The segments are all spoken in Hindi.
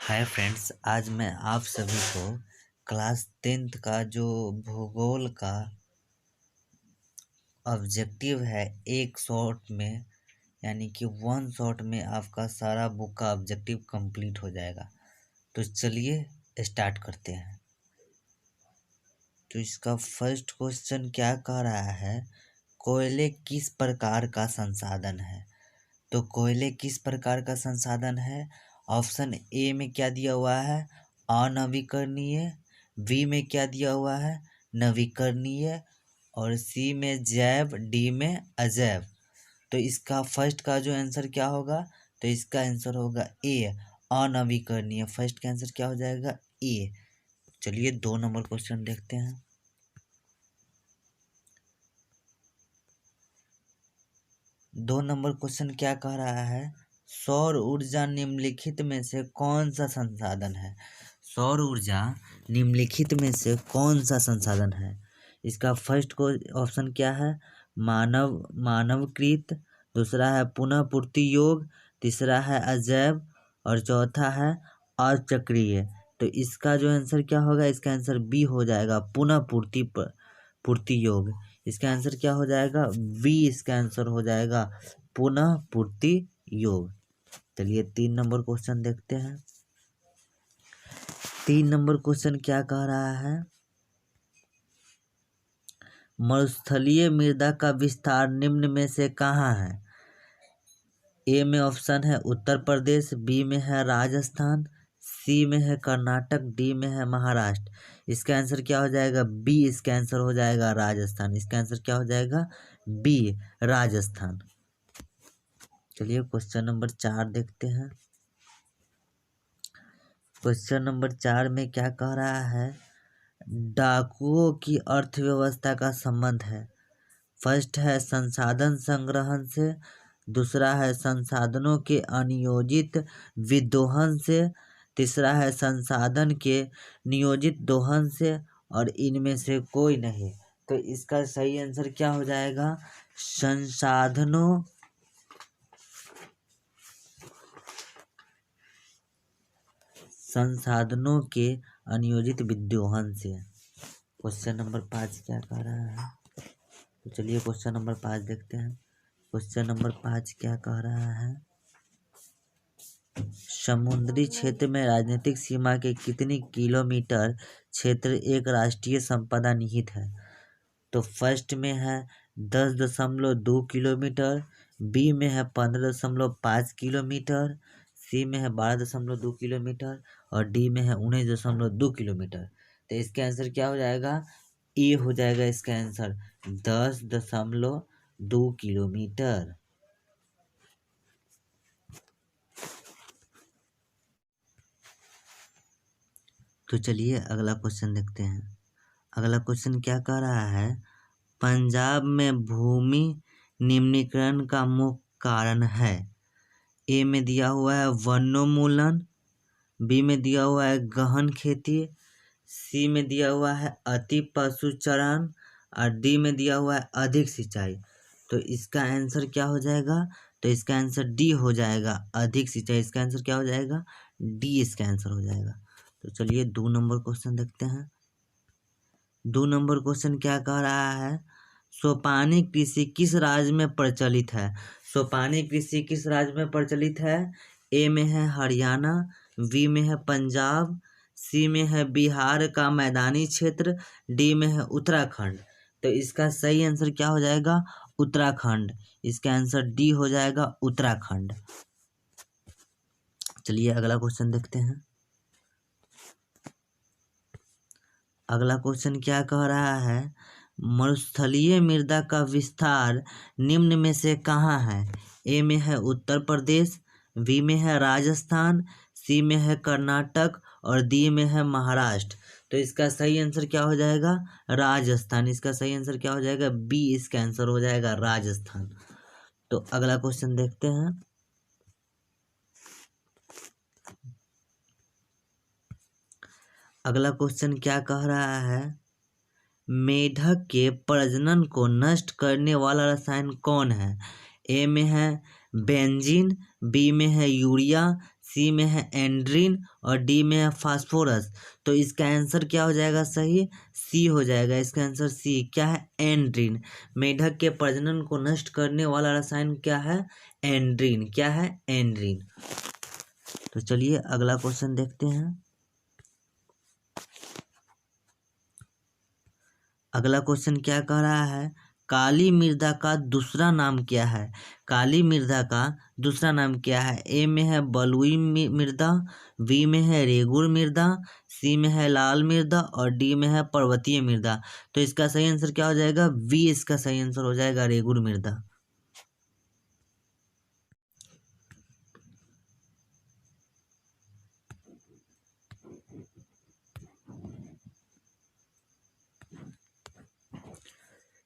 हाय फ्रेंड्स, आज मैं आप सभी को क्लास 10th का जो भूगोल का ऑब्जेक्टिव है एक शॉट में, यानी कि वन शॉट में आपका सारा बुक का ऑब्जेक्टिव कंप्लीट हो जाएगा। तो चलिए स्टार्ट करते हैं। तो इसका फर्स्ट क्वेश्चन क्या कह रहा है, कोयले किस प्रकार का संसाधन है। तो कोयले किस प्रकार का संसाधन है। ऑप्शन ए में क्या दिया हुआ है, अनवीकरणीय। बी में क्या दिया हुआ है, नवीकरणीय। और सी में जैव, डी में अजैव। तो इसका फर्स्ट का जो आंसर क्या होगा, तो इसका आंसर होगा ए, अनवीकरणीय। फर्स्ट का आंसर क्या हो जाएगा, ए। चलिए 2 नंबर क्वेश्चन देखते हैं। 2 नंबर क्वेश्चन क्या कह रहा है, सौर ऊर्जा निम्नलिखित में से कौन सा संसाधन है। सौर ऊर्जा निम्नलिखित में से कौन सा संसाधन है। इसका फर्स्ट को ऑप्शन क्या है, मानवकृत। दूसरा है पुनः पूर्ति योग। तीसरा है अजैव। और चौथा है अचक्रीय। तो इसका जो आंसर क्या होगा, इसका आंसर बी हो जाएगा, पुनः पूर्ति योग। इसका आंसर क्या हो जाएगा, बी इसका आंसर हो जाएगा, पुनः पूर्ति योग। चलिए 3 नंबर क्वेश्चन देखते हैं। 3 नंबर क्वेश्चन क्या कह रहा है, मरुस्थलीय मृदा का विस्तार निम्न में से कहाँ है। ए में ऑप्शन है उत्तर प्रदेश, बी में है राजस्थान, सी में है कर्नाटक, डी में है महाराष्ट्र। इसका आंसर क्या हो जाएगा, बी इसका आंसर हो जाएगा राजस्थान। इसका आंसर क्या हो जाएगा, बी राजस्थान। चलिए क्वेश्चन नंबर 4 देखते हैं। क्वेश्चन नंबर 4 में क्या कह रहा है, डाकुओं की अर्थव्यवस्था का संबंध है। फर्स्ट है संसाधन संग्रहण से। दूसरा है संसाधनों के अनियोजित विदोहन से। तीसरा है संसाधन के नियोजित दोहन से। और इनमें से कोई नहीं। तो इसका सही आंसर क्या हो जाएगा, संसाधनों के अनियोजित विदोहन से। क्वेश्चन नंबर 5 क्या कह रहा है, तो चलिए क्वेश्चन नंबर 5 देखते हैं। क्वेश्चन नंबर 5 क्या कह रहा है, समुद्री क्षेत्र में राजनीतिक सीमा के कितनी किलोमीटर क्षेत्र एक राष्ट्रीय संपदा निहित है। तो फर्स्ट में है 10.2 किलोमीटर, बी में है 15.5 किलोमीटर, सी में है 12.2 किलोमीटर और डी में है 19.2 किलोमीटर। तो इसका आंसर क्या हो जाएगा, ए हो जाएगा इसका आंसर, 10.2 किलोमीटर। तो चलिए अगला क्वेश्चन देखते हैं। अगला क्वेश्चन क्या कह रहा है, पंजाब में भूमि निम्नीकरण का मुख्य कारण है। ए में दिया हुआ है वनोन्मूलन, बी में दिया हुआ है गहन खेती, सी में दिया हुआ है अति पशुचारण और डी में दिया हुआ है अधिक सिंचाई। तो इसका आंसर क्या हो जाएगा, तो इसका आंसर डी हो जाएगा, अधिक सिंचाई। इसका आंसर क्या हो जाएगा, डी इसका आंसर हो जाएगा। तो चलिए 2 नंबर क्वेश्चन देखते हैं। 2 नंबर क्वेश्चन क्या कह रहा है, सोपानी कृषि किस राज्य में प्रचलित है। सोपानी कृषि किस राज्य में प्रचलित है। ए में है हरियाणा, बी में है पंजाब, सी में है बिहार का मैदानी क्षेत्र, डी में है उत्तराखंड। तो इसका सही आंसर क्या हो जाएगा, उत्तराखंड। इसका आंसर डी हो जाएगा, उत्तराखंड। चलिए अगला क्वेश्चन देखते हैं। अगला क्वेश्चन क्या कह रहा है, मरुस्थलीय मृदा का विस्तार निम्न में से कहाँ है। ए में है उत्तर प्रदेश, बी में है राजस्थान, सी में है कर्नाटक और डी में है महाराष्ट्र। तो इसका सही आंसर क्या हो जाएगा, राजस्थान। इसका सही आंसर क्या हो जाएगा, बी इसका आंसर हो जाएगा, राजस्थान। तो अगला क्वेश्चन देखते हैं। अगला क्वेश्चन क्या कह रहा है, मेढक के प्रजनन को नष्ट करने वाला रसायन कौन है। ए में है बेंजीन, बी में है यूरिया, सी में है एंड्रीन और डी में है फास्फोरस। तो इसका आंसर क्या हो जाएगा सही? सी हो जाएगा। इसका आंसर सी क्या है? एंड्रीन। मेढक के प्रजनन को नष्ट करने वाला रसायन क्या है? एंड्रीन। क्या है? एंड्रीन। तो चलिए अगला क्वेश्चन देखते हैं। अगला क्वेश्चन क्या कह रहा है? काली मृदा का दूसरा नाम क्या है? काली मृदा का दूसरा नाम क्या है? ए में है बलुई मृदा, बी में है रेगुड़ मृदा, सी में है लाल मृदा और डी में है पर्वतीय मृदा। तो इसका सही आंसर क्या हो जाएगा? बी इसका सही आंसर हो जाएगा, रेगुड़ मृदा।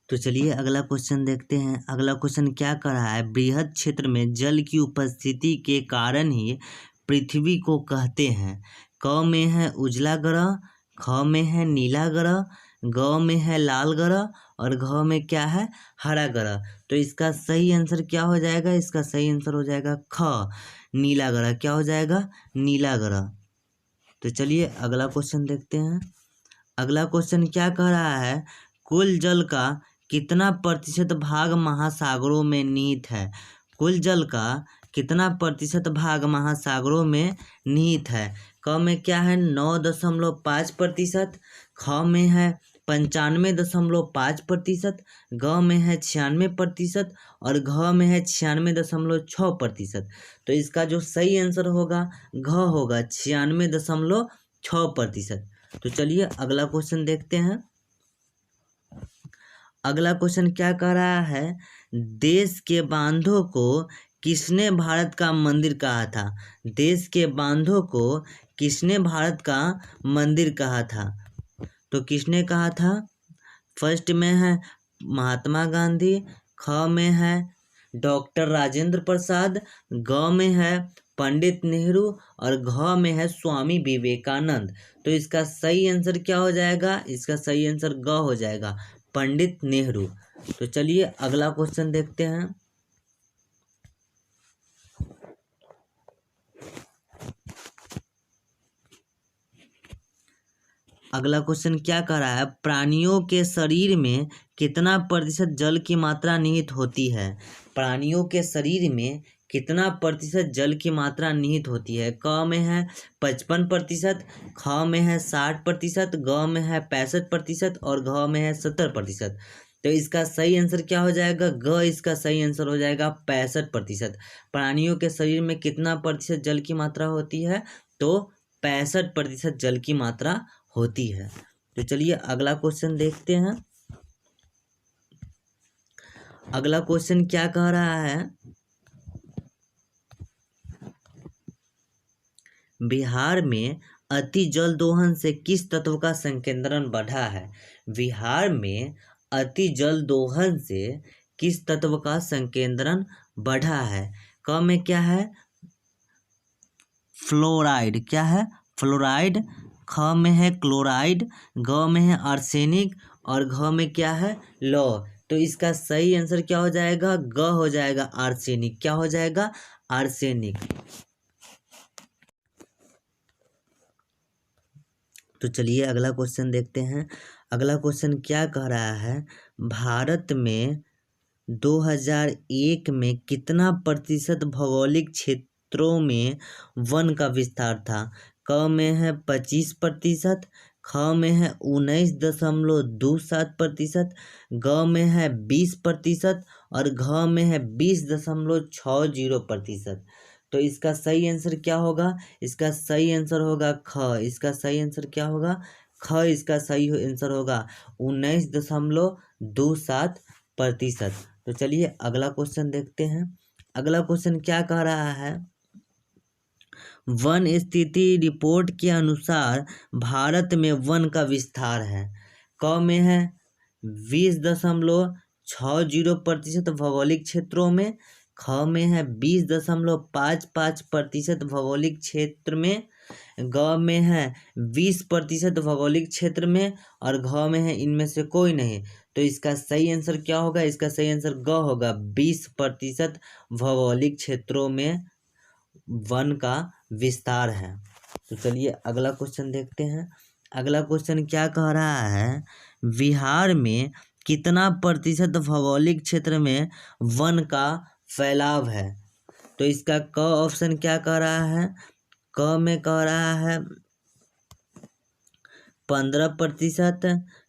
तो चलिए अगला क्वेश्चन देखते हैं। अगला क्वेश्चन क्या कर रहा है? बृहद क्षेत्र में जल की उपस्थिति के कारण ही पृथ्वी को कहते हैं। क में है उजला ग्रह, ख में है नीला ग्रह, ग में है लाल ग्रह और घ में क्या है? हरा ग्रह। तो इसका सही आंसर क्या हो जाएगा? इसका सही आंसर हो जाएगा ख, नीला ग्रह। क्या हो जाएगा? नीला ग्रह। तो चलिए अगला क्वेश्चन देखते हैं। अगला क्वेश्चन क्या कह रहा है? कुल जल का कितना प्रतिशत भाग महासागरों में निहित है? कुल जल का कितना प्रतिशत भाग महासागरों में निहित है? क में क्या है? 9.5%, ख में है 95.5%, ग में है 96% और घ में है 96.6%। तो इसका जो सही आंसर होगा घ होगा, 96.6%। तो चलिए अगला क्वेश्चन देखते हैं। अगला क्वेश्चन क्या कह रहा है? देश के बांधों को किसने भारत का मंदिर कहा था? देश के बांधों को किसने भारत का मंदिर कहा था? तो किसने कहा था? फर्स्ट में है महात्मा गांधी, ख में है डॉक्टर राजेंद्र प्रसाद, ग में है पंडित नेहरू और घ में है स्वामी विवेकानंद। तो इसका सही आंसर क्या हो जाएगा? इसका सही आंसर ग हो जाएगा, पंडित नेहरू। तो चलिए अगला क्वेश्चन देखते हैं। अगला क्वेश्चन क्या कह रहा है? प्राणियों के शरीर में कितना प्रतिशत जल की मात्रा निहित होती है? प्राणियों के शरीर में कितना प्रतिशत जल की मात्रा निहित होती है? क में है 55%, ख में है 60%, ग में है 65% और घ में है 70%। तो इसका सही आंसर क्या हो जाएगा? ग इसका सही आंसर हो जाएगा 65%। प्राणियों के शरीर में कितना प्रतिशत जल की मात्रा होती है? तो 65% जल की मात्रा होती है। तो चलिए अगला क्वेश्चन देखते हैं। अगला क्वेश्चन क्या कह रहा है? बिहार में अति जल दोहन से किस तत्व का संकेंद्रण बढ़ा है? बिहार में अति जल दोहन से किस तत्व का संकेंद्रण बढ़ा है? क में क्या है? फ्लोराइड। क्या है? फ्लोराइड। ख में है क्लोराइड, ग में है आर्सेनिक और घ में क्या है? लौह। तो इसका सही आंसर क्या हो जाएगा? ग हो जाएगा, आर्सेनिक। क्या हो जाएगा? आर्सेनिक। तो चलिए अगला क्वेश्चन देखते हैं। अगला क्वेश्चन क्या कह रहा है? भारत में 2001 में कितना प्रतिशत भौगोलिक क्षेत्रों में वन का विस्तार था? क में है 25%, ख में है 19.27%, ग में है 20% और घ में है 20.60%। तो इसका सही आंसर क्या होगा? इसका सही आंसर होगा ख। इसका सही आंसर क्या होगा? ख इसका सही आंसर होगा 19.27%। तो चलिए अगला क्वेश्चन देखते हैं। अगला क्वेश्चन क्या कह रहा है? वन स्थिति रिपोर्ट के अनुसार भारत में वन का विस्तार है। क में है 20.60% भौगोलिक क्षेत्रों में, ख में है 20.55% भौगोलिक क्षेत्र में, ग में है 20% भौगोलिक क्षेत्र में और घ में है इनमें से कोई नहीं। तो इसका सही आंसर क्या होगा? इसका सही आंसर ग होगा, 20% भौगोलिक क्षेत्रों में वन का विस्तार है। तो चलिए अगला क्वेश्चन देखते हैं। अगला क्वेश्चन क्या कह रहा है, बिहार में कितना प्रतिशत भौगोलिक क्षेत्र में वन का फैलाव है। तो इसका क ऑप्शन क्या कह रहा है, क में कह रहा है 15%,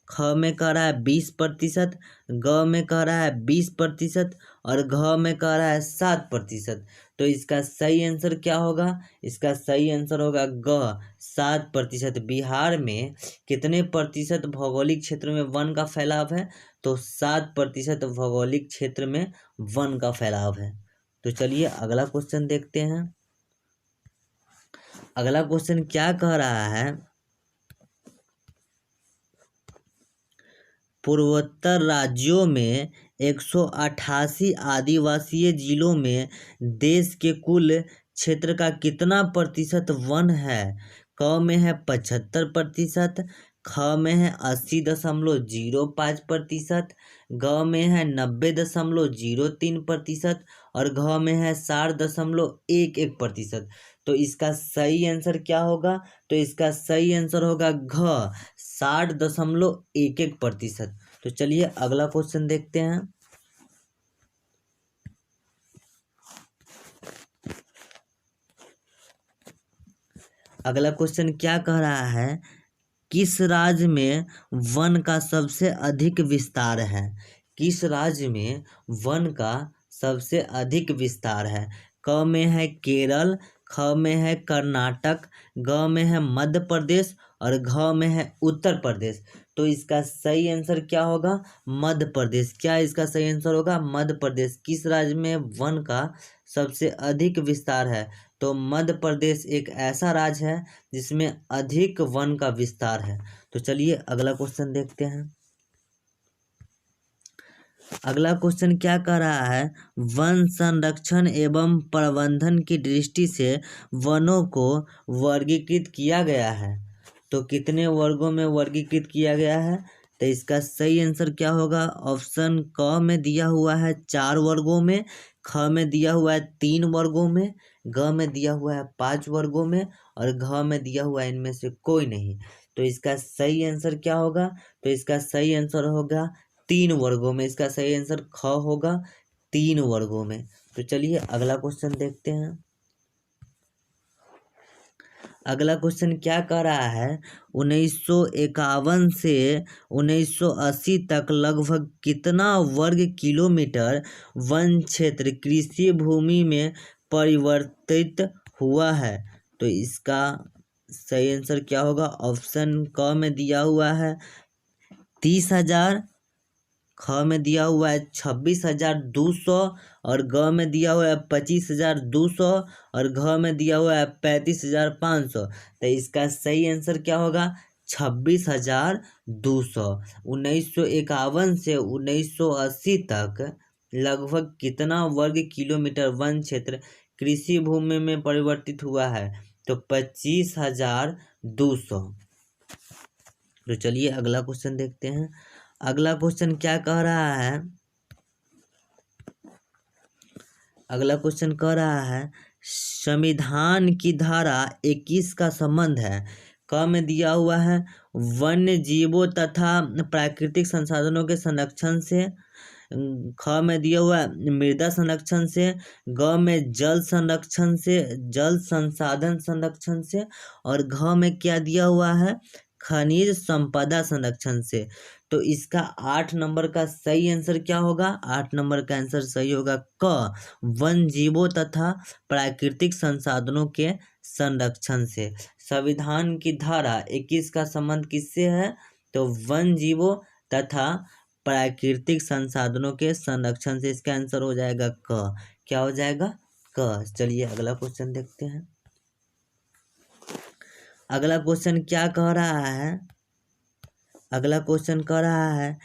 ख में कह रहा है 20%, ग में कह रहा है 20% और घ में कह रहा है 7%। तो इसका सही आंसर क्या होगा, इसका सही आंसर होगा ग 7%। बिहार में कितने प्रतिशत भौगोलिक क्षेत्र में वन का फैलाव है, तो 7% भौगोलिक क्षेत्र में वन का फैलाव है। तो चलिए अगला क्वेश्चन देखते हैं। अगला क्वेश्चन क्या कह रहा है, पूर्वोत्तर राज्यों में 188 आदिवासीय जिलों में देश के कुल क्षेत्र का कितना प्रतिशत वन है। क में है 75%, ख में है 80.05%, ग में है 90.03% और घ में है 60.11%। तो इसका सही आंसर क्या होगा, तो इसका सही आंसर होगा घ 60.11%। तो चलिए अगला क्वेश्चन देखते हैं। अगला क्वेश्चन क्या कह रहा है, किस राज्य में वन का सबसे अधिक विस्तार है। किस राज्य में वन का सबसे अधिक विस्तार है। क में है केरल, ख में है कर्नाटक, ग में है मध्य प्रदेश और घ में है उत्तर प्रदेश। तो इसका सही आंसर क्या होगा, मध्य प्रदेश। क्या इसका सही आंसर होगा, मध्य प्रदेश। किस राज्य में वन का सबसे अधिक विस्तार है, तो मध्य प्रदेश एक ऐसा राज्य है जिसमें अधिक वन का विस्तार है। तो चलिए अगला क्वेश्चन देखते हैं। अगला क्वेश्चन क्या कह रहा है, वन संरक्षण एवं प्रबंधन की दृष्टि से वनों को वर्गीकृत किया गया है। तो कितने वर्गों में वर्गीकृत किया गया है, तो इसका सही आंसर क्या होगा, ऑप्शन क में दिया हुआ है 4 वर्गों में, ख में दिया हुआ है 3 वर्गों में, ग में दिया हुआ है 5 वर्गों में और घ में दिया हुआ है इनमें से कोई नहीं। तो इसका सही आंसर क्या होगा, तो इसका सही आंसर होगा 3 वर्गों में। इसका सही आंसर ख होगा 3 वर्गों में। तो चलिए अगला क्वेश्चन देखते हैं। अगला क्वेश्चन क्या कह रहा है, 1951 से 1980 तक लगभग कितना वर्ग किलोमीटर वन क्षेत्र कृषि भूमि में परिवर्तित हुआ है। तो इसका सही आंसर क्या होगा, ऑप्शन क में दिया हुआ है 30,000, ख में दिया हुआ है 26,200 और ग में दिया हुआ है 25,200 और घ में दिया हुआ है 35,500। तो इसका सही आंसर क्या होगा, 26,200। 1951 से 1980 तक लगभग कितना वर्ग किलोमीटर वन क्षेत्र कृषि भूमि में परिवर्तित हुआ है, तो 25,200। तो चलिए अगला क्वेश्चन देखते हैं। अगला क्वेश्चन क्या कह रहा है, अगला क्वेश्चन कह रहा है संविधान की धारा 21 का संबंध है। क में दिया हुआ है वन्य जीवों तथा प्राकृतिक संसाधनों के संरक्षण से, ख में दिया हुआ है मृदा संरक्षण से, ग में जल संरक्षण से, जल संसाधन संरक्षण से और घ में क्या दिया हुआ है, खनिज संपदा संरक्षण से। तो इसका 8 नंबर का सही आंसर क्या होगा, 8 नंबर का आंसर सही होगा क, वन जीवों तथा प्राकृतिक संसाधनों के संरक्षण से। संविधान की धारा 21 का संबंध किससे है, तो वन जीवों तथा प्राकृतिक संसाधनों के संरक्षण से। इसका आंसर हो जाएगा क। क्या हो जाएगा, क। चलिए अगला क्वेश्चन देखते हैं। अगला क्वेश्चन क्या कह रहा है, अगला क्वेश्चन कह रहा है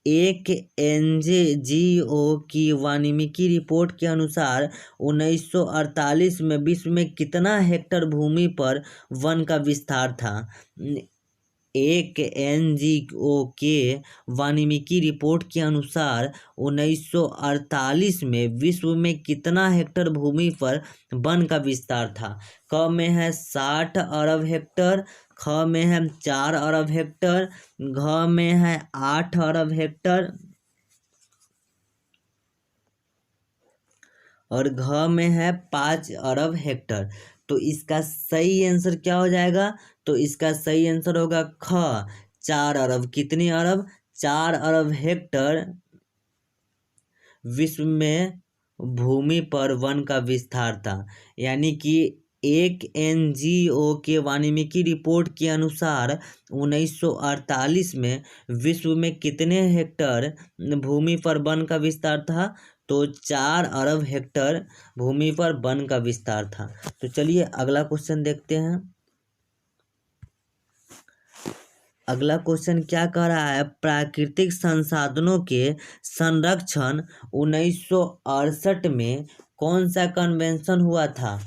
एक NGO की वाल्मीकि रिपोर्ट के अनुसार 1948 में विश्व में कितना हेक्टेयर भूमि पर वन का विस्तार था। एक NGO के वाल्मीकि रिपोर्ट के अनुसार 1948 में विश्व में कितना हेक्टेयर भूमि पर वन का विस्तार था? क में है 60 अरब हेक्टेयर, ख में है 4 अरब हेक्टेयर, घ में है 8 अरब हेक्टेयर और घ में है 5 अरब हेक्टेयर। तो इसका सही आंसर क्या हो जाएगा? तो इसका सही आंसर होगा ख, 4 अरब। कितनी अरब? 4 अरब हेक्टेयर विश्व में भूमि पर वन का विस्तार था। यानी कि एक NGO के वाल्मीकि रिपोर्ट के अनुसार 1948 में विश्व में कितने हेक्टेयर भूमि पर वन का विस्तार था? तो 4 अरब हेक्टेयर भूमि पर वन का विस्तार था। तो चलिए अगला क्वेश्चन देखते हैं। अगला क्वेश्चन क्या कह रहा है? प्राकृतिक संसाधनों के संरक्षण 1968 में कौन सा कन्वेंशन हुआ था?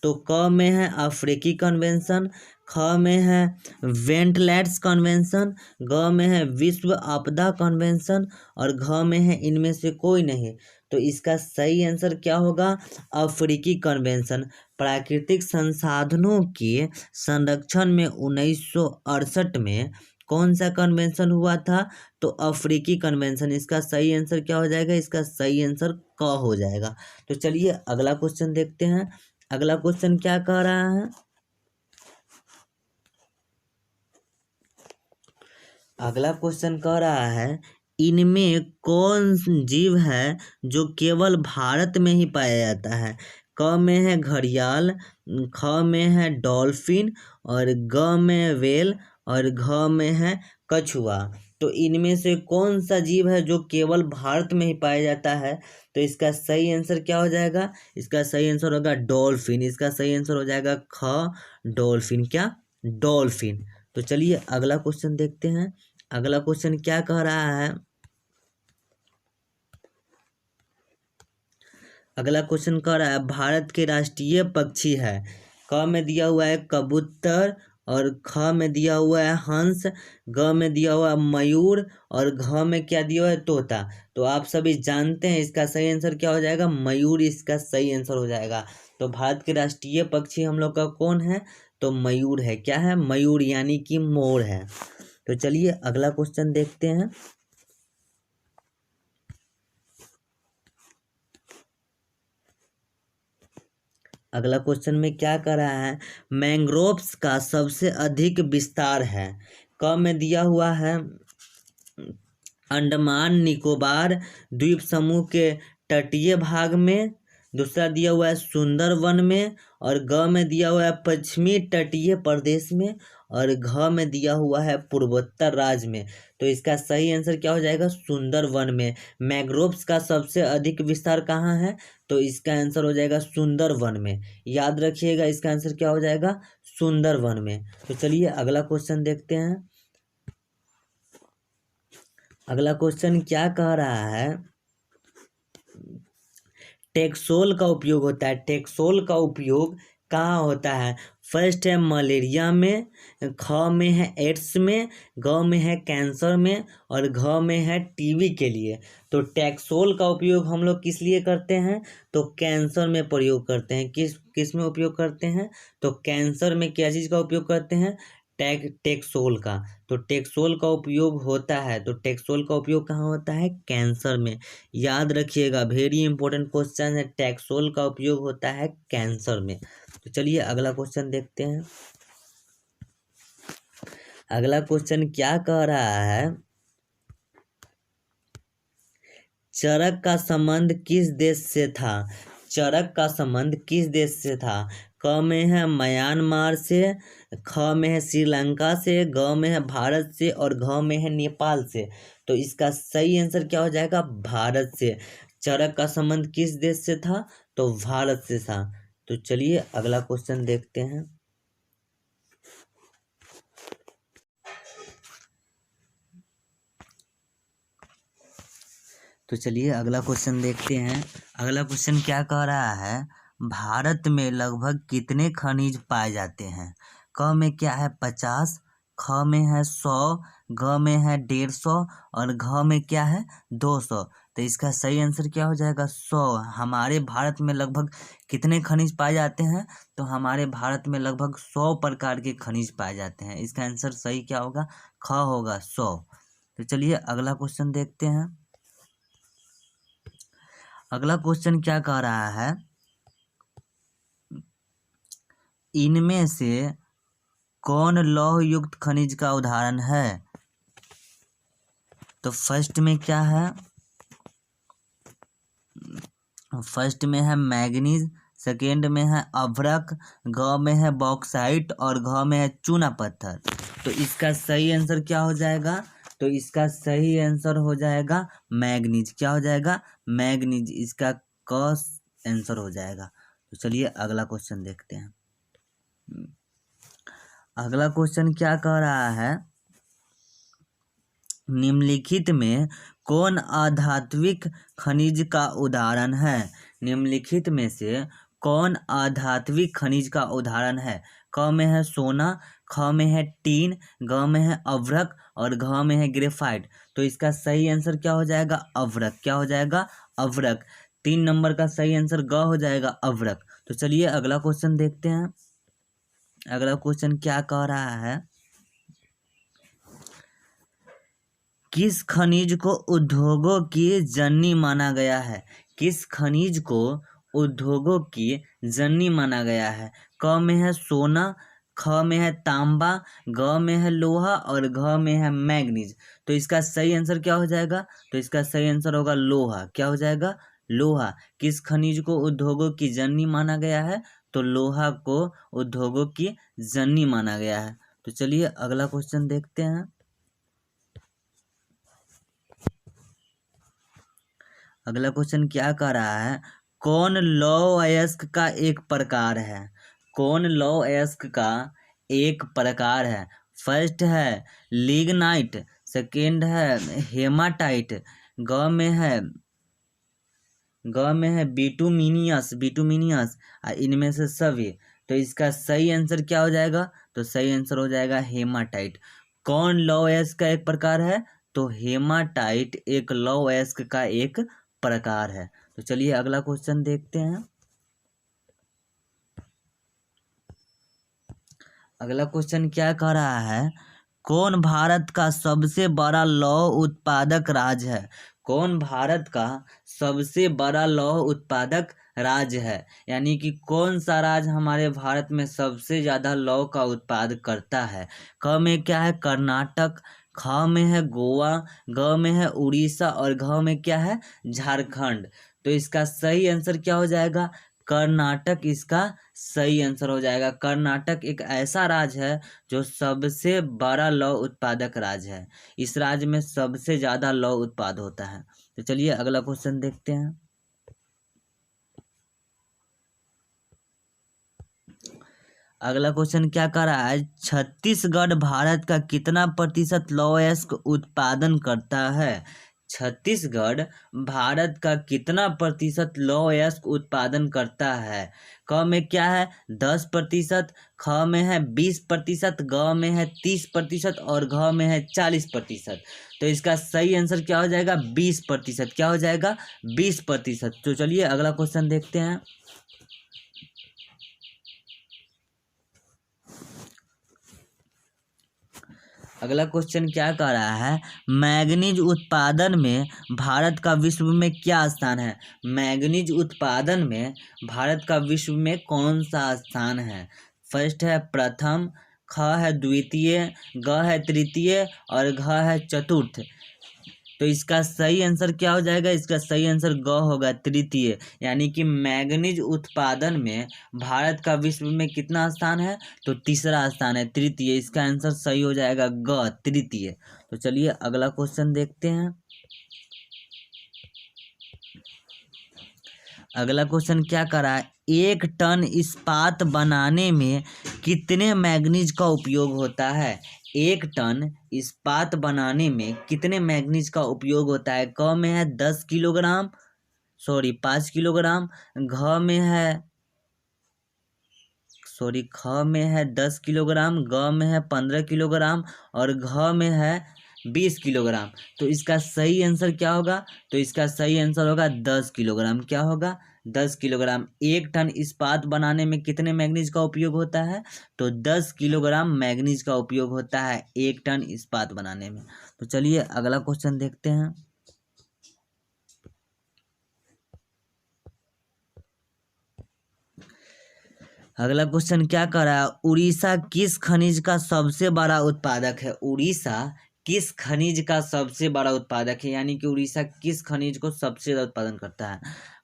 तो क में है अफ्रीकी कन्वेंशन, ख में है वेंटलैंड्स कन्वेंशन, ग में है विश्व आपदा कन्वेंशन और घ में है इनमें से कोई नहीं। तो इसका सही आंसर क्या होगा? अफ्रीकी कन्वेंशन। प्राकृतिक संसाधनों के संरक्षण में 1968 में कौन सा कन्वेंशन हुआ था? तो अफ्रीकी कन्वेंशन। इसका सही आंसर क्या हो जाएगा? इसका सही आंसर क हो जाएगा। तो चलिए अगला क्वेश्चन देखते हैं। अगला क्वेश्चन क्या कह रहा है? अगला क्वेश्चन कह रहा है इनमें कौन जीव है जो केवल भारत में ही पाया जाता है? क में है घड़ियाल, ख में है डॉल्फिन और ग में व्हेल और घ में है कछुआ। तो इनमें से कौन सा जीव है जो केवल भारत में ही पाया जाता है? तो इसका सही आंसर क्या हो जाएगा? इसका सही आंसर होगा डॉल्फिन। इसका सही आंसर हो जाएगा ख, डॉल्फिन। क्या? डॉल्फिन। तो चलिए अगला क्वेश्चन देखते हैं। अगला क्वेश्चन क्या कह रहा है? अगला क्वेश्चन कह रहा है भारत के राष्ट्रीय पक्षी है। क में दिया हुआ है कबूतर और ख में दिया हुआ है हंस, ग में दिया हुआ है मयूर और घ में क्या दिया हुआ है? तोता। तो आप सभी जानते हैं इसका सही आंसर क्या हो जाएगा? मयूर इसका सही आंसर हो जाएगा। तो भारत के राष्ट्रीय पक्षी हम लोग का कौन है? तो मयूर है। क्या है? मयूर यानी कि मोर है। तो चलिए अगला क्वेश्चन देखते हैं। अगला क्वेश्चन में क्या कह रहा है? मैंग्रोव्स का सबसे अधिक विस्तार है। क में दिया हुआ है अंडमान निकोबार द्वीप समूह के तटीय भाग में, दूसरा दिया हुआ है सुंदरवन में और ग में दिया हुआ है पश्चिमी तटीय प्रदेश में और घ में दिया हुआ है पूर्वोत्तर राज्य में। तो इसका सही आंसर क्या हो जाएगा? सुंदरवन में। मैंग्रोव्स का सबसे अधिक विस्तार कहाँ है? तो इसका आंसर हो जाएगा सुंदरवन में। याद रखिएगा इसका आंसर क्या हो जाएगा? सुंदरवन में। तो चलिए अगला क्वेश्चन देखते हैं। अगला क्वेश्चन क्या कह रहा है? टेक्सोल का उपयोग होता है। टेक्सोल का उपयोग कहाँ होता है? फर्स्ट है मलेरिया में, ख में है एड्स में, ग में है कैंसर में और घ में है टीबी के लिए। तो टेक्सोल का उपयोग हम लोग किस लिए करते हैं? तो कैंसर में प्रयोग करते हैं। किस में उपयोग करते हैं? तो कैंसर में क्या चीज़ का उपयोग करते हैं? टेक्सोल का। तो टेक्सोल का उपयोग होता है। तो टेक्सोल का उपयोग कहाँ होता है? कैंसर में। याद रखिएगा, वेरी इंपॉर्टेंट क्वेश्चन है। टेक्सोल का उपयोग होता है कैंसर में। तो चलिए अगला क्वेश्चन देखते हैं। अगला क्वेश्चन क्या कह रहा है? चरक का संबंध किस देश से था? चरक का संबंध किस देश से था? क में है म्यांमार से, ख में है श्रीलंका से, ग में है भारत से और घ में है नेपाल से। तो इसका सही आंसर क्या हो जाएगा? भारत से। चरक का संबंध किस देश से था? तो भारत से था। तो चलिए अगला क्वेश्चन देखते हैं। तो चलिए अगला क्वेश्चन देखते हैं। अगला क्वेश्चन क्या कह रहा है? भारत में लगभग कितने खनिज पाए जाते हैं? क में क्या है? 50, ख में है 100, ग में है 150 और घ में क्या है 200। तो इसका सही आंसर क्या हो जाएगा 100। हमारे भारत में लगभग कितने खनिज पाए जाते हैं? तो हमारे भारत में लगभग 100 प्रकार के खनिज पाए जाते हैं। इसका आंसर सही क्या होगा? ख होगा 100। तो चलिए अगला क्वेश्चन देखते हैं। अगला क्वेश्चन क्या कह रहा है, इनमें से कौन लौह युक्त खनिज का उदाहरण है? तो फर्स्ट में क्या है? फर्स्ट में है मैग्नीज, सेकेंड में है अभ्रक, ग में है बॉक्साइट और घ में है चूना पत्थर। तो इसका सही आंसर क्या हो जाएगा? तो इसका सही आंसर हो जाएगा मैग्नीज। क्या हो जाएगा? मैग्नीज। इसका क आंसर हो जाएगा। तो चलिए अगला क्वेश्चन देखते हैं। अगला क्वेश्चन क्या कह रहा है, निम्नलिखित में कौन अधात्विक खनिज का उदाहरण है? निम्नलिखित में से कौन अधात्विक खनिज का उदाहरण है? क में है सोना, ख में है टीन, ग में है अभ्रक और घ में है ग्रेफाइट। तो इसका सही आंसर क्या हो जाएगा? अभ्रक। क्या हो जाएगा? अभ्रक। 3 नंबर का सही आंसर ग हो जाएगा, अभ्रक। तो चलिए अगला क्वेश्चन देखते हैं। अगला क्वेश्चन क्या कह रहा है, किस खनिज को उद्योगों की जननी माना गया है? किस खनिज को उद्योगों की जननी माना गया है? क में है सोना, ख में है तांबा, ग में है लोहा और घ में है मैग्नीज। तो इसका सही आंसर क्या हो जाएगा? तो इसका सही आंसर होगा लोहा। क्या हो जाएगा? लोहा। किस खनिज को उद्योगों की जननी माना गया है? तो लोहा को उद्योगों की जननी माना गया है। तो चलिए अगला क्वेश्चन देखते हैं। अगला क्वेश्चन क्या कह रहा है, कौन लौह अयस्क का एक प्रकार है? कौन लौह अयस्क का एक प्रकार है? फर्स्ट है लिग्नाइट, सेकेंड है हेमाटाइट, ग में है बिटूमिनियस इनमें से सभी। तो इसका सही आंसर क्या हो जाएगा? तो सही आंसर हो जाएगा हेमाटाइट। कौन लौह अयस्क का एक प्रकार है? तो हेमाटाइट एक लौह अयस्क का एक प्रकार है। तो चलिए अगला क्वेश्चन देखते हैं। अगला क्वेश्चन क्या कह रहा है, कौन भारत का सबसे बड़ा लौह उत्पादक राज्य है? कौन भारत का सबसे बड़ा लौह उत्पादक राज्य है? यानी कि कौन सा राज्य हमारे भारत में सबसे ज़्यादा लौह का उत्पाद करता है? क में क्या है? कर्नाटक, ख में है गोवा, ग में है उड़ीसा और घ में क्या है? झारखंड। तो इसका सही आंसर क्या हो जाएगा? कर्नाटक इसका सही आंसर हो जाएगा। कर्नाटक एक ऐसा राज्य है जो सबसे बड़ा लौह उत्पादक राज्य है। इस राज्य में सबसे ज़्यादा लौह उत्पाद होता है। तो चलिए अगला क्वेश्चन देखते हैं। अगला क्वेश्चन क्या कर रहा है, छत्तीसगढ़ भारत का कितना प्रतिशत लौह अयस्क उत्पादन करता है? छत्तीसगढ़ भारत का कितना प्रतिशत लौह अयस्क उत्पादन करता है? क में क्या है? 10%, ख में है 20%, ग में है 30% और घ में है 40%। तो इसका सही आंसर क्या हो जाएगा? 20%। क्या हो जाएगा? 20%। तो चलिए अगला क्वेश्चन देखते हैं। अगला क्वेश्चन क्या कह रहा है, मैग्नीज उत्पादन में भारत का विश्व में क्या स्थान है? मैग्नीज उत्पादन में भारत का विश्व में कौन सा स्थान है? फर्स्ट है प्रथम, ख है द्वितीय, ग है तृतीय और घ है चतुर्थ। तो इसका सही आंसर क्या हो जाएगा? इसका सही आंसर ग होगा, तृतीय। यानी कि मैग्नीज उत्पादन में भारत का विश्व में कितना स्थान है? तो तीसरा स्थान है, तृतीय। इसका आंसर सही हो जाएगा ग, तृतीय। तो चलिए अगला क्वेश्चन देखते हैं। अगला क्वेश्चन क्या कर रहा है, 1 टन इस्पात बनाने में कितने मैग्नीज का उपयोग होता है? 1 टन इस्पात बनाने में कितने मैग्नीज का उपयोग होता है? क में है 5 किलोग्राम, घ में है सॉरी, ख में है 10 किलोग्राम, ग में है 15 किलोग्राम और घ में है 20 किलोग्राम। तो इसका सही आंसर क्या होगा? तो इसका सही आंसर होगा 10 किलोग्राम। क्या होगा? 10 किलोग्राम। 1 टन इस्पात बनाने में कितने मैग्नीज का उपयोग होता है? तो 10 किलोग्राम मैग्नीज का उपयोग होता है 1 टन इस्पात बनाने में। तो चलिए अगला क्वेश्चन देखते हैं। अगला क्वेश्चन क्या कर रहा है? उड़ीसा किस खनिज का सबसे बड़ा उत्पादक है? उड़ीसा किस खनिज का सबसे बड़ा उत्पादक है, यानी कि उड़ीसा किस खनिज को सबसे ज्यादा उत्पादन करता है?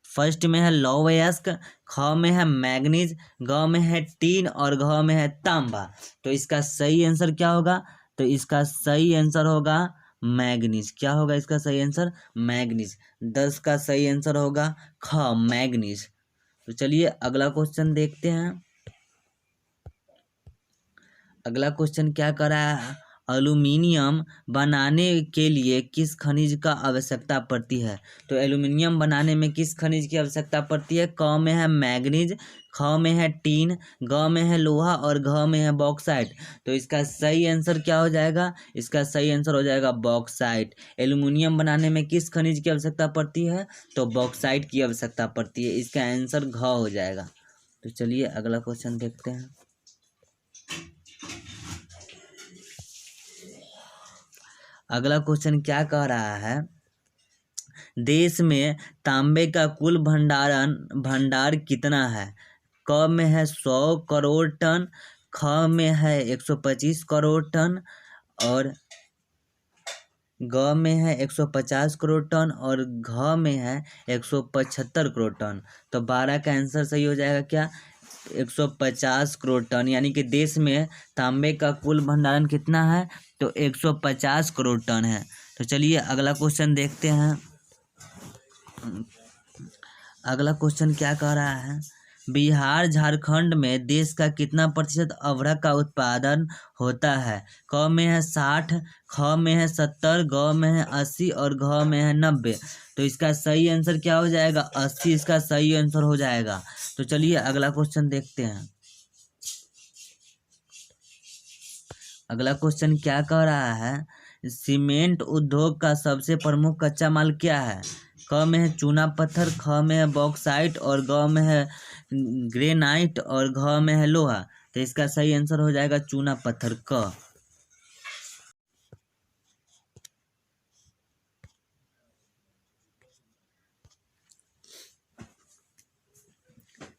फर्स्ट में है लौह अयस्क, ख में है मैग्नीज, ग में है टीन और घ में है तांबा। तो इसका सही आंसर क्या होगा? तो इसका सही आंसर होगा मैग्नीज। क्या होगा इसका सही आंसर? मैग्नीज। 10 का सही आंसर होगा ख, मैग्नीज। तो चलिए अगला क्वेश्चन देखते हैं। अगला क्वेश्चन क्या कर रहा है? एल्यूमिनियम बनाने के लिए किस खनिज का आवश्यकता पड़ती है? तो एल्यूमिनियम बनाने में किस खनिज की आवश्यकता पड़ती है? क में है मैग्नीज, ख में है टीन, ग में है लोहा और घ में है बॉक्साइट। तो इसका सही आंसर क्या हो जाएगा? इसका सही आंसर हो जाएगा बॉक्साइट। एल्यूमिनियम बनाने में किस खनिज की आवश्यकता पड़ती है? तो बॉक्साइट की आवश्यकता पड़ती है। इसका आंसर घ हो जाएगा। तो चलिए अगला क्वेश्चन देखते हैं। अगला क्वेश्चन क्या कह रहा है? देश में तांबे का कुल भंडार कितना है? क में है 100 करोड़ टन, ख में है 125 करोड़ टन और ग में है 150 करोड़ टन और घ में है 175 करोड़ टन। तो 12 का आंसर सही हो जाएगा क्या? 150 करोड़ टन, यानी कि देश में तांबे का कुल भंडारण कितना है? तो 150 करोड़ टन है। तो चलिए अगला क्वेश्चन देखते हैं। अगला क्वेश्चन क्या कह रहा है? बिहार झारखंड में देश का कितना प्रतिशत अभ्रक का उत्पादन होता है? क में है 60, ख में है 70, ग में है 80 और घ में है 90। तो इसका सही आंसर क्या हो जाएगा? 80 इसका सही आंसर हो जाएगा। तो चलिए अगला क्वेश्चन देखते हैं। अगला क्वेश्चन क्या कह रहा है? सीमेंट उद्योग का सबसे प्रमुख कच्चा माल क्या है? क में है चूना पत्थर, ख में है बॉक्साइट और ग में है ग्रेनाइट और घ में है लोहा। तो इसका सही आंसर हो जाएगा चूना पत्थर, क।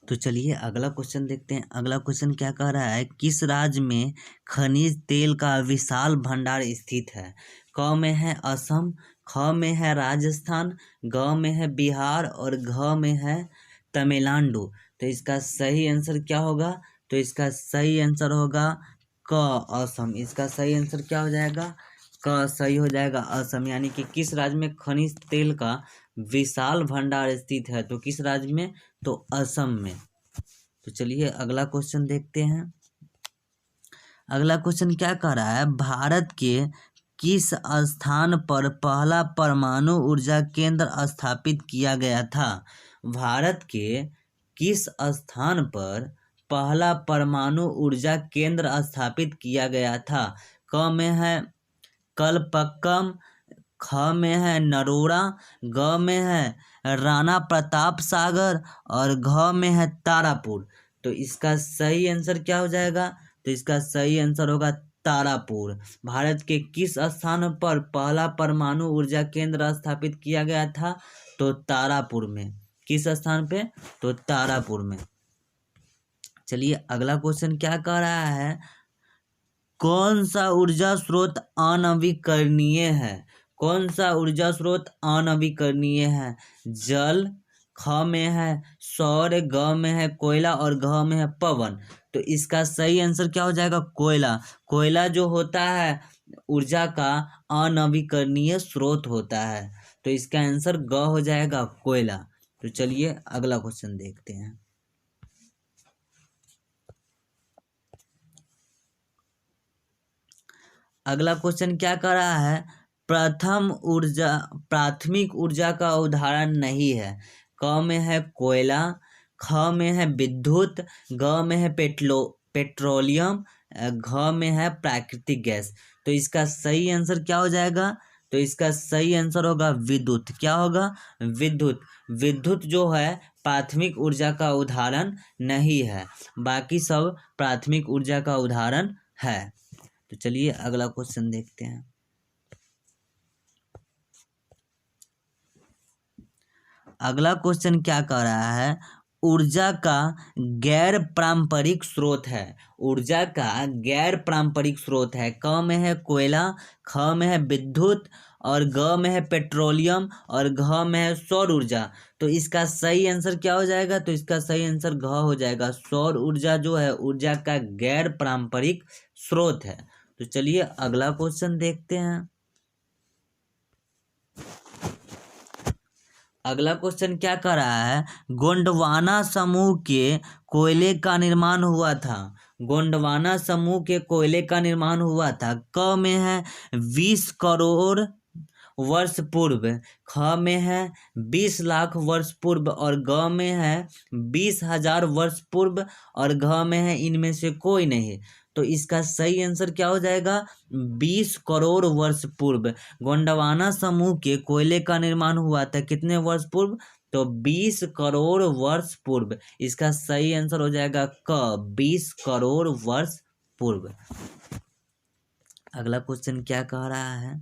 तो चलिए अगला क्वेश्चन देखते हैं। अगला क्वेश्चन क्या कह रहा है? किस राज्य में खनिज तेल का विशाल भंडार स्थित है? क में है असम, ख में है राजस्थान, ग में है बिहार और घ में है तमिलनाडु। तो इसका सही आंसर क्या होगा? तो इसका सही आंसर होगा क, असम। इसका सही आंसर क्या हो जाएगा? क सही हो जाएगा, असम। यानी कि किस राज्य में खनिज तेल का विशाल भंडार स्थित है? तो किस राज्य में? तो असम में। तो चलिए अगला क्वेश्चन देखते हैं। अगला क्वेश्चन क्या कह रहा है? भारत के किस स्थान पर पहला परमाणु ऊर्जा केंद्र स्थापित किया गया था? भारत के किस स्थान पर पहला परमाणु ऊर्जा केंद्र स्थापित किया गया था? क में है कलपक्कम, ख में है नरोड़ा, ग में है राणा प्रताप सागर और घ में है तारापुर। तो इसका सही आंसर क्या हो जाएगा? तो इसका सही आंसर होगा तारापुर। भारत के किस स्थान पर पहला परमाणु ऊर्जा केंद्र स्थापित किया गया था? तो तारापुर में। किस स्थान पे? तो तारापुर में। चलिए अगला क्वेश्चन क्या कह रहा है? कौन सा ऊर्जा स्रोत अनवीकरणीय है? कौन सा ऊर्जा स्रोत अनवीकरणीय है? जल, ख में है सौर, ग में है कोयला और घ में है पवन। तो इसका सही आंसर क्या हो जाएगा? कोयला। कोयला जो होता है ऊर्जा का अनवीकरणीय स्रोत होता है। तो इसका आंसर ग हो जाएगा, कोयला। तो चलिए अगला क्वेश्चन देखते हैं। अगला क्वेश्चन क्या कर रहा है? प्राथमिक ऊर्जा का उदाहरण नहीं है। क में है कोयला, ख में है विद्युत, ग में है पेट्रोलियम, घ में है प्राकृतिक गैस। तो इसका सही आंसर क्या हो जाएगा? तो इसका सही आंसर होगा विद्युत। क्या होगा? विद्युत। विद्युत जो है प्राथमिक ऊर्जा का उदाहरण नहीं है, बाकी सब प्राथमिक ऊर्जा का उदाहरण है। तो चलिए अगला क्वेश्चन देखते हैं। अगला क्वेश्चन क्या कह रहा है? ऊर्जा का गैर पारंपरिक स्रोत है। ऊर्जा का गैर पारंपरिक स्रोत है। क में है कोयला, ख में है विद्युत, और ग में है पेट्रोलियम, और घ में है सौर ऊर्जा। तो इसका सही आंसर क्या हो जाएगा? तो इसका सही आंसर घ हो जाएगा। सौर ऊर्जा जो है ऊर्जा का गैर पारंपरिक स्रोत है। तो चलिए अगला क्वेश्चन देखते हैं। अगला क्वेश्चन क्या कर रहा है? गोंडवाना समूह के कोयले का निर्माण हुआ था। गोंडवाना समूह के कोयले का निर्माण हुआ था। क में है 20 करोड़ वर्ष पूर्व, ख में है 20 लाख वर्ष पूर्व, और ग में है 20,000 वर्ष पूर्व, और घ में है इनमें से कोई नहीं। तो इसका सही आंसर क्या हो जाएगा? 20 करोड़ वर्ष पूर्व गोंडवाना समूह के कोयले का निर्माण हुआ था। कितने वर्ष पूर्व? तो 20 करोड़ वर्ष पूर्व। इसका सही आंसर हो जाएगा क, 20 करोड़ वर्ष पूर्व। अगला क्वेश्चन क्या कह रहा है?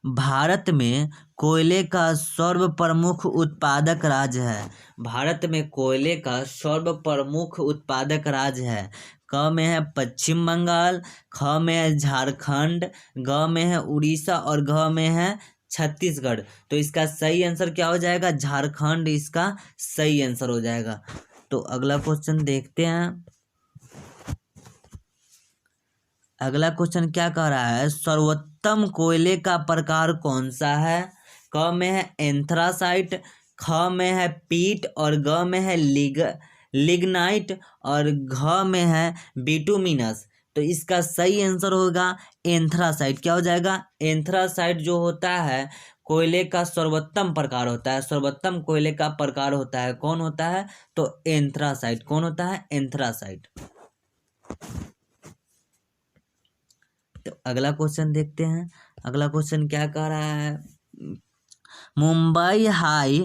भारत में कोयले का सर्वप्रमुख उत्पादक राज्य है। भारत में कोयले का सर्वप्रमुख उत्पादक राज्य है। क में है पश्चिम बंगाल, ख में है झारखंड, ग में है उड़ीसा, और घ में है छत्तीसगढ़। तो इसका सही आंसर क्या हो जाएगा? झारखंड इसका सही आंसर हो जाएगा। तो अगला क्वेश्चन देखते हैं। अगला क्वेश्चन क्या कह रहा है? सर्वोत्तम कोयले का प्रकार कौन सा है? क में है एंथ्रासाइट, ख में है पीट, और ग में है लिग्नाइट, और घ में है बिटुमिनस। तो इसका सही आंसर होगा एंथ्रासाइट। क्या हो जाएगा? एंथ्रासाइट जो होता है कोयले का सर्वोत्तम प्रकार होता है। सर्वोत्तम कोयले का प्रकार होता है। कौन होता है? तो एंथ्रासाइट। कौन होता है? एंथ्रासाइट। तो अगला क्वेश्चन देखते हैं। अगला क्वेश्चन क्या कह रहा है? मुंबई हाई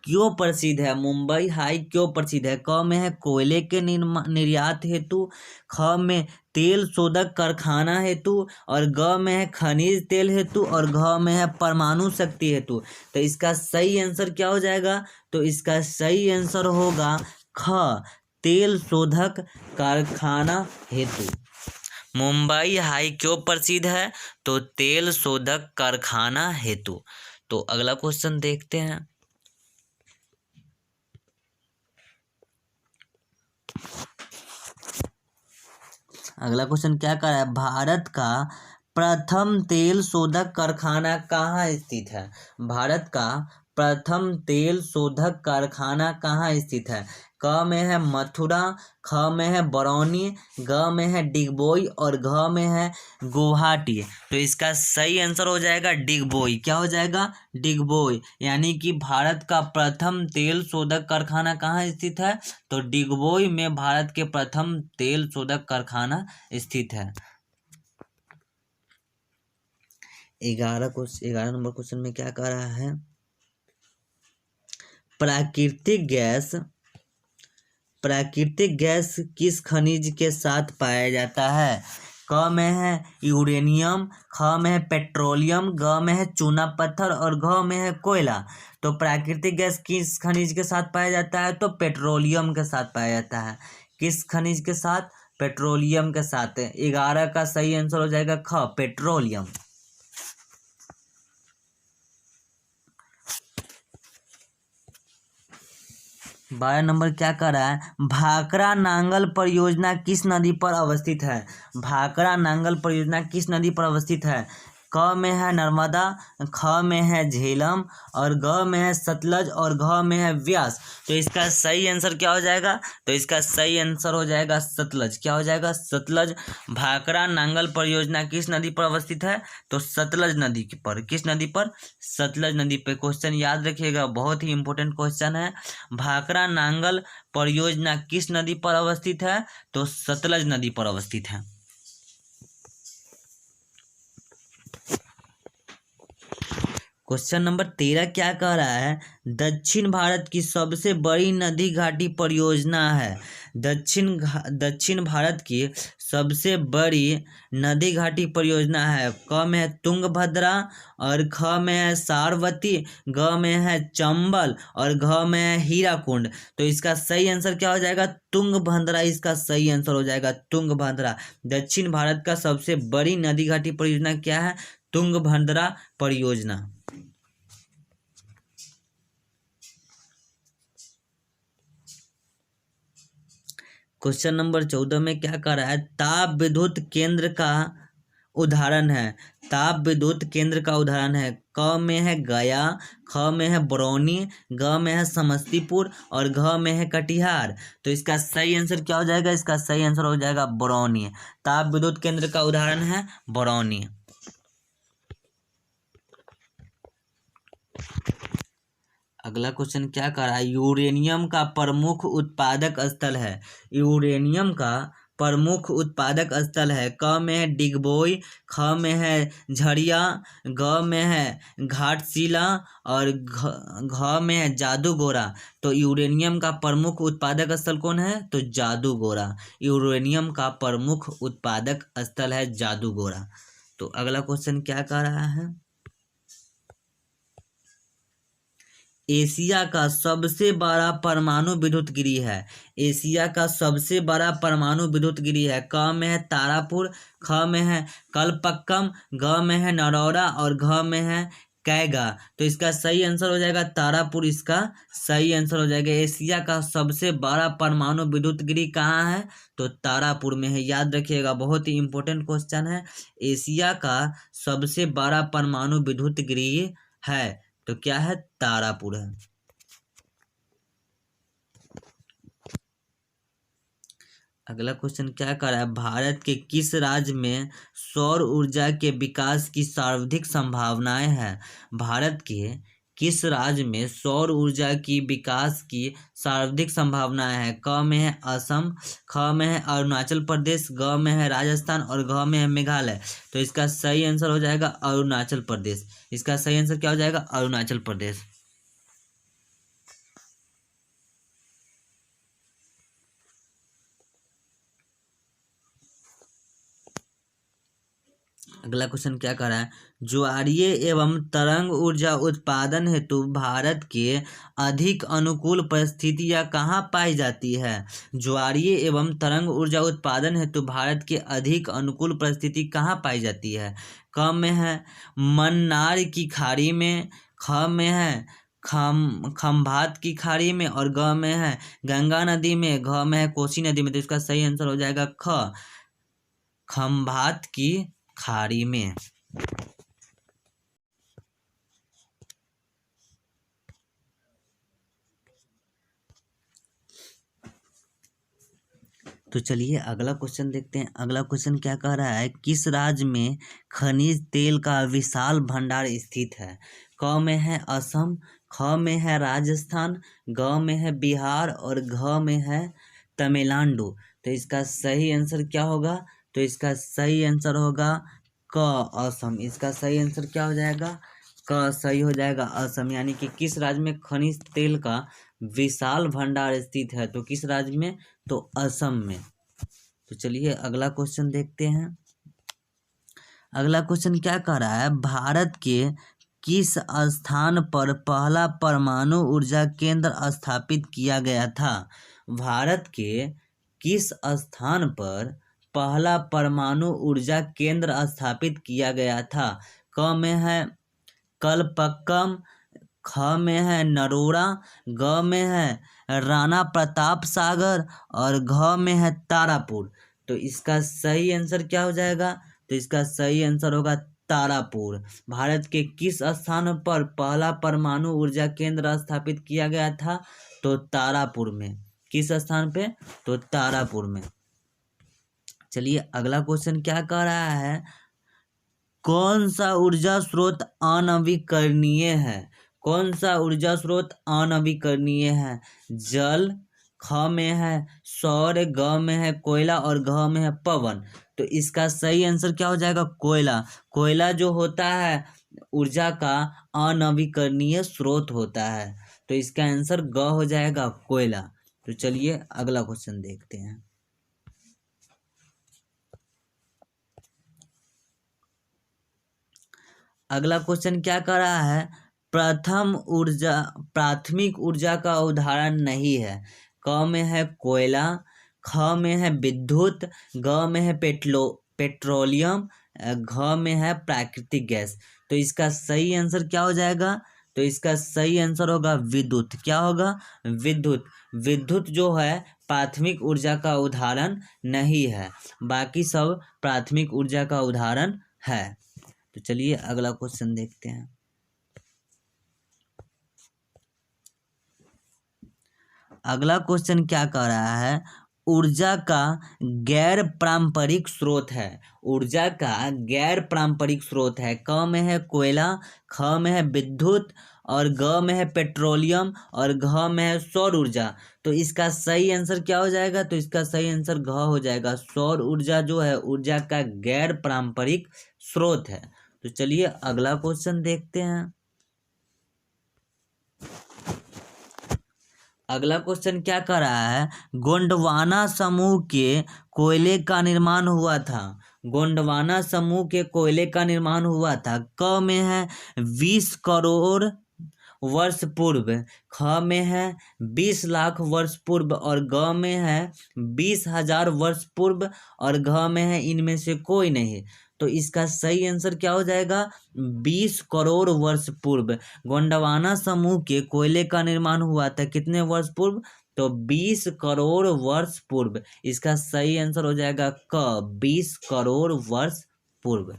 क्यों प्रसिद्ध है? मुंबई हाई क्यों प्रसिद्ध है? क में है कोयले के निर्यात हेतु, ख में तेल शोधक कारखाना हेतु, और ग में है खनिज तेल हेतु, और घ में है परमाणु शक्ति हेतु। तो इसका सही आंसर क्या हो जाएगा? तो इसका सही आंसर होगा ख, तेल शोधक कारखाना हेतु। मुंबई हाई क्यों प्रसिद्ध है? तो तेल शोधक कारखाना हेतु। तो अगला क्वेश्चन देखते हैं। अगला क्वेश्चन क्या कर रहा है? भारत का प्रथम तेल शोधक कारखाना कहाँ स्थित है? भारत का प्रथम तेल शोधक कारखाना कहाँ स्थित है? क में है मथुरा, ख में है बरौनी, ग में है डिगबोई, और घ में है गुवाहाटी। तो इसका सही आंसर हो जाएगा डिगबोई। क्या हो जाएगा? डिगबोई। यानी कि भारत का प्रथम तेल शोधक कारखाना कहाँ स्थित है? तो डिगबोई में भारत के प्रथम तेल शोधक कारखाना स्थित है। 11 नंबर क्वेश्चन में क्या कह रहा है? प्राकृतिक गैस किस खनिज के साथ पाया जाता है? क में है यूरेनियम, ख में है पेट्रोलियम, ग में है चूना पत्थर, और घ में है कोयला। तो प्राकृतिक गैस किस खनिज के साथ पाया जाता है? तो पेट्रोलियम के साथ पाया जाता है। किस खनिज के साथ? पेट्रोलियम के साथ। 11 का सही आंसर हो जाएगा ख, पेट्रोलियम। 12 नंबर क्या कर रहा है? भाखड़ा नांगल परियोजना किस नदी पर अवस्थित है? भाखड़ा नांगल परियोजना किस नदी पर अवस्थित है? क में है नर्मदा, ख में है झेलम और ग में है सतलज और घ में है व्यास। तो इसका सही आंसर क्या हो जाएगा? तो इसका सही आंसर हो जाएगा सतलज। क्या हो जाएगा? सतलज। भाखड़ा नांगल परियोजना किस नदी पर अवस्थित है? तो सतलज नदी पर। किस नदी पर? सतलज नदी पर। क्वेश्चन याद रखिएगा, बहुत ही इंपॉर्टेंट क्वेश्चन है। भाखड़ा नांगल परियोजना किस नदी पर अवस्थित है? तो सतलज नदी पर अवस्थित है। क्वेश्चन नंबर 13 क्या कह रहा है? दक्षिण भारत की सबसे बड़ी नदी घाटी परियोजना है। दक्षिण भारत की सबसे बड़ी नदी घाटी परियोजना है। क में है तुंगभद्रा और ख में है सारवती, ग में है चंबल और घ में है हीराकुंड। तो इसका सही आंसर क्या हो जाएगा? तुंगभद्रा इसका सही आंसर हो जाएगा, तुंगभद्रा। दक्षिण भारत का सबसे बड़ी नदी घाटी परियोजना क्या है? तुंगभद्रा परियोजना। क्वेश्चन नंबर 14 में क्या कर रहा है? ताप विद्युत केंद्र का उदाहरण है। ताप विद्युत केंद्र का उदाहरण है। क में है गया, ख में है बरौनी, ग में है समस्तीपुर और घ में है कटिहार। तो इसका सही आंसर क्या हो जाएगा? इसका सही आंसर हो जाएगा बरौनी। ताप विद्युत केंद्र का उदाहरण है बरौनी। अगला क्वेश्चन क्या कर रहा है? यूरेनियम का प्रमुख उत्पादक स्थल है। यूरेनियम का प्रमुख उत्पादक स्थल है। क में है डिगबोई, ख में है झरिया, ग में है घाटशिला और घ में है जादूगोरा। तो यूरेनियम का प्रमुख उत्पादक स्थल कौन है? तो जादूगोरा। यूरेनियम का प्रमुख उत्पादक स्थल है जादूगोरा। तो अगला क्वेश्चन क्या कह रहा है? एशिया का सबसे बड़ा परमाणु विद्युत गृह है। एशिया का सबसे बड़ा परमाणु विद्युत गृह है। क में है तारापुर, ख में है कलपक्कम, ग में है नरौरा और घ में है कैगा। तो इसका सही आंसर हो जाएगा तारापुर। इसका सही आंसर हो जाएगा। एशिया का सबसे बड़ा परमाणु विद्युत गृह कहाँ है? तो तारापुर में है। याद रखिएगा, बहुत ही इंपॉर्टेंट क्वेश्चन है। एशिया का सबसे बड़ा परमाणु विद्युत गृह है तो क्या है? तारापुर है। अगला क्वेश्चन क्या कर रहा है? भारत के किस राज्य में सौर ऊर्जा के विकास की सर्वाधिक संभावनाएं हैं? भारत के किस राज्य में सौर ऊर्जा की विकास की सर्वाधिक संभावनाएं हैं? क में है असम, ख में है अरुणाचल प्रदेश, ग में है राजस्थान और घ में है मेघालय। तो इसका सही आंसर हो जाएगा अरुणाचल प्रदेश। इसका सही आंसर क्या हो जाएगा? अरुणाचल प्रदेश। अगला क्वेश्चन क्या कर रहा है? ज्वारीय एवं तरंग ऊर्जा उत्पादन हेतु भारत के अधिक अनुकूल परिस्थितियां कहाँ पाई जाती है? ज्वारीय एवं तरंग ऊर्जा उत्पादन हेतु भारत के अधिक अनुकूल परिस्थिति कहाँ पाई जाती है? क में है मन्नार की खाड़ी में, ख में है खंभात की खाड़ी में और ग में है गंगा नदी में, घ में है कोसी नदी में। तो इसका सही आंसर हो जाएगा ख, खंभात की खाड़ी में। तो चलिए अगला क्वेश्चन देखते हैं। अगला क्वेश्चन क्या कह रहा है? किस राज्य में खनिज तेल का विशाल भंडार स्थित है? क में है असम, ख में है राजस्थान, ग में है बिहार और घ में है तमिलनाडु। तो इसका सही आंसर क्या होगा? तो इसका सही आंसर होगा क, असम। इसका सही आंसर क्या हो जाएगा? क सही हो जाएगा, असम। यानी कि किस राज्य में खनिज तेल का विशाल भंडार स्थित है? तो किस राज्य में? तो असम में। तो चलिए अगला क्वेश्चन देखते हैं। अगला क्वेश्चन क्या कह रहा है? भारत के किस स्थान पर पहला परमाणु ऊर्जा केंद्र स्थापित किया गया था? भारत के किस स्थान पर पहला परमाणु ऊर्जा केंद्र स्थापित किया गया था? क में है कलपक्कम, ख में है नरोड़ा, ग में है राणा प्रताप सागर और घ में है तारापुर। तो इसका सही आंसर क्या हो जाएगा? तो इसका सही आंसर होगा तारापुर। भारत के किस स्थान पर पहला परमाणु ऊर्जा केंद्र स्थापित किया गया था? तो तारापुर में। किस स्थान पे? तो तारापुर में। चलिए अगला क्वेश्चन क्या कह रहा है, कौन सा ऊर्जा स्रोत अनवीकरणीय है? कौन सा ऊर्जा स्रोत अनवीकरणीय है? जल, ख में है सौर, ग में है कोयला और घ में है पवन। तो इसका सही आंसर क्या हो जाएगा? कोयला। कोयला जो होता है ऊर्जा का अनवीकरणीय स्रोत होता है, तो इसका आंसर ग हो जाएगा, कोयला। तो चलिए अगला क्वेश्चन देखते हैं। अगला क्वेश्चन क्या कर रहा है, प्राथमिक ऊर्जा का उदाहरण नहीं है। क में है कोयला, ख में है विद्युत, ग में है पेट्रोलियम, घ में है प्राकृतिक गैस। तो इसका सही आंसर क्या हो जाएगा? तो इसका सही आंसर होगा विद्युत। क्या होगा? विद्युत। विद्युत जो है प्राथमिक ऊर्जा का उदाहरण नहीं है, बाकी सब प्राथमिक ऊर्जा का उदाहरण है। तो चलिए अगला क्वेश्चन देखते हैं। अगला क्वेश्चन क्या कह रहा है, ऊर्जा का गैर पारंपरिक स्रोत है। ऊर्जा का गैर पारंपरिक स्रोत है। क में है कोयला, ख में है विद्युत और ग में है पेट्रोलियम और घ में है सौर ऊर्जा। तो इसका सही आंसर क्या हो जाएगा? तो इसका सही आंसर घ हो जाएगा। सौर ऊर्जा जो है ऊर्जा का गैर पारंपरिक स्रोत है। तो चलिए अगला क्वेश्चन देखते हैं। अगला क्वेश्चन क्या कर रहा है, गोंडवाना समूह के कोयले का निर्माण हुआ था। गोंडवाना समूह के कोयले का निर्माण हुआ था। क में है 20 करोड़ वर्ष पूर्व, ख में है 20 लाख वर्ष पूर्व और ग में है 20,000 वर्ष पूर्व और घ में है इनमें से कोई नहीं। तो इसका सही आंसर क्या हो जाएगा? 20 करोड़ वर्ष पूर्व। गोंडवाना समूह के कोयले का निर्माण हुआ था कितने वर्ष पूर्व? तो 20 करोड़ वर्ष पूर्व। इसका सही आंसर हो जाएगा क, 20 करोड़ वर्ष पूर्व।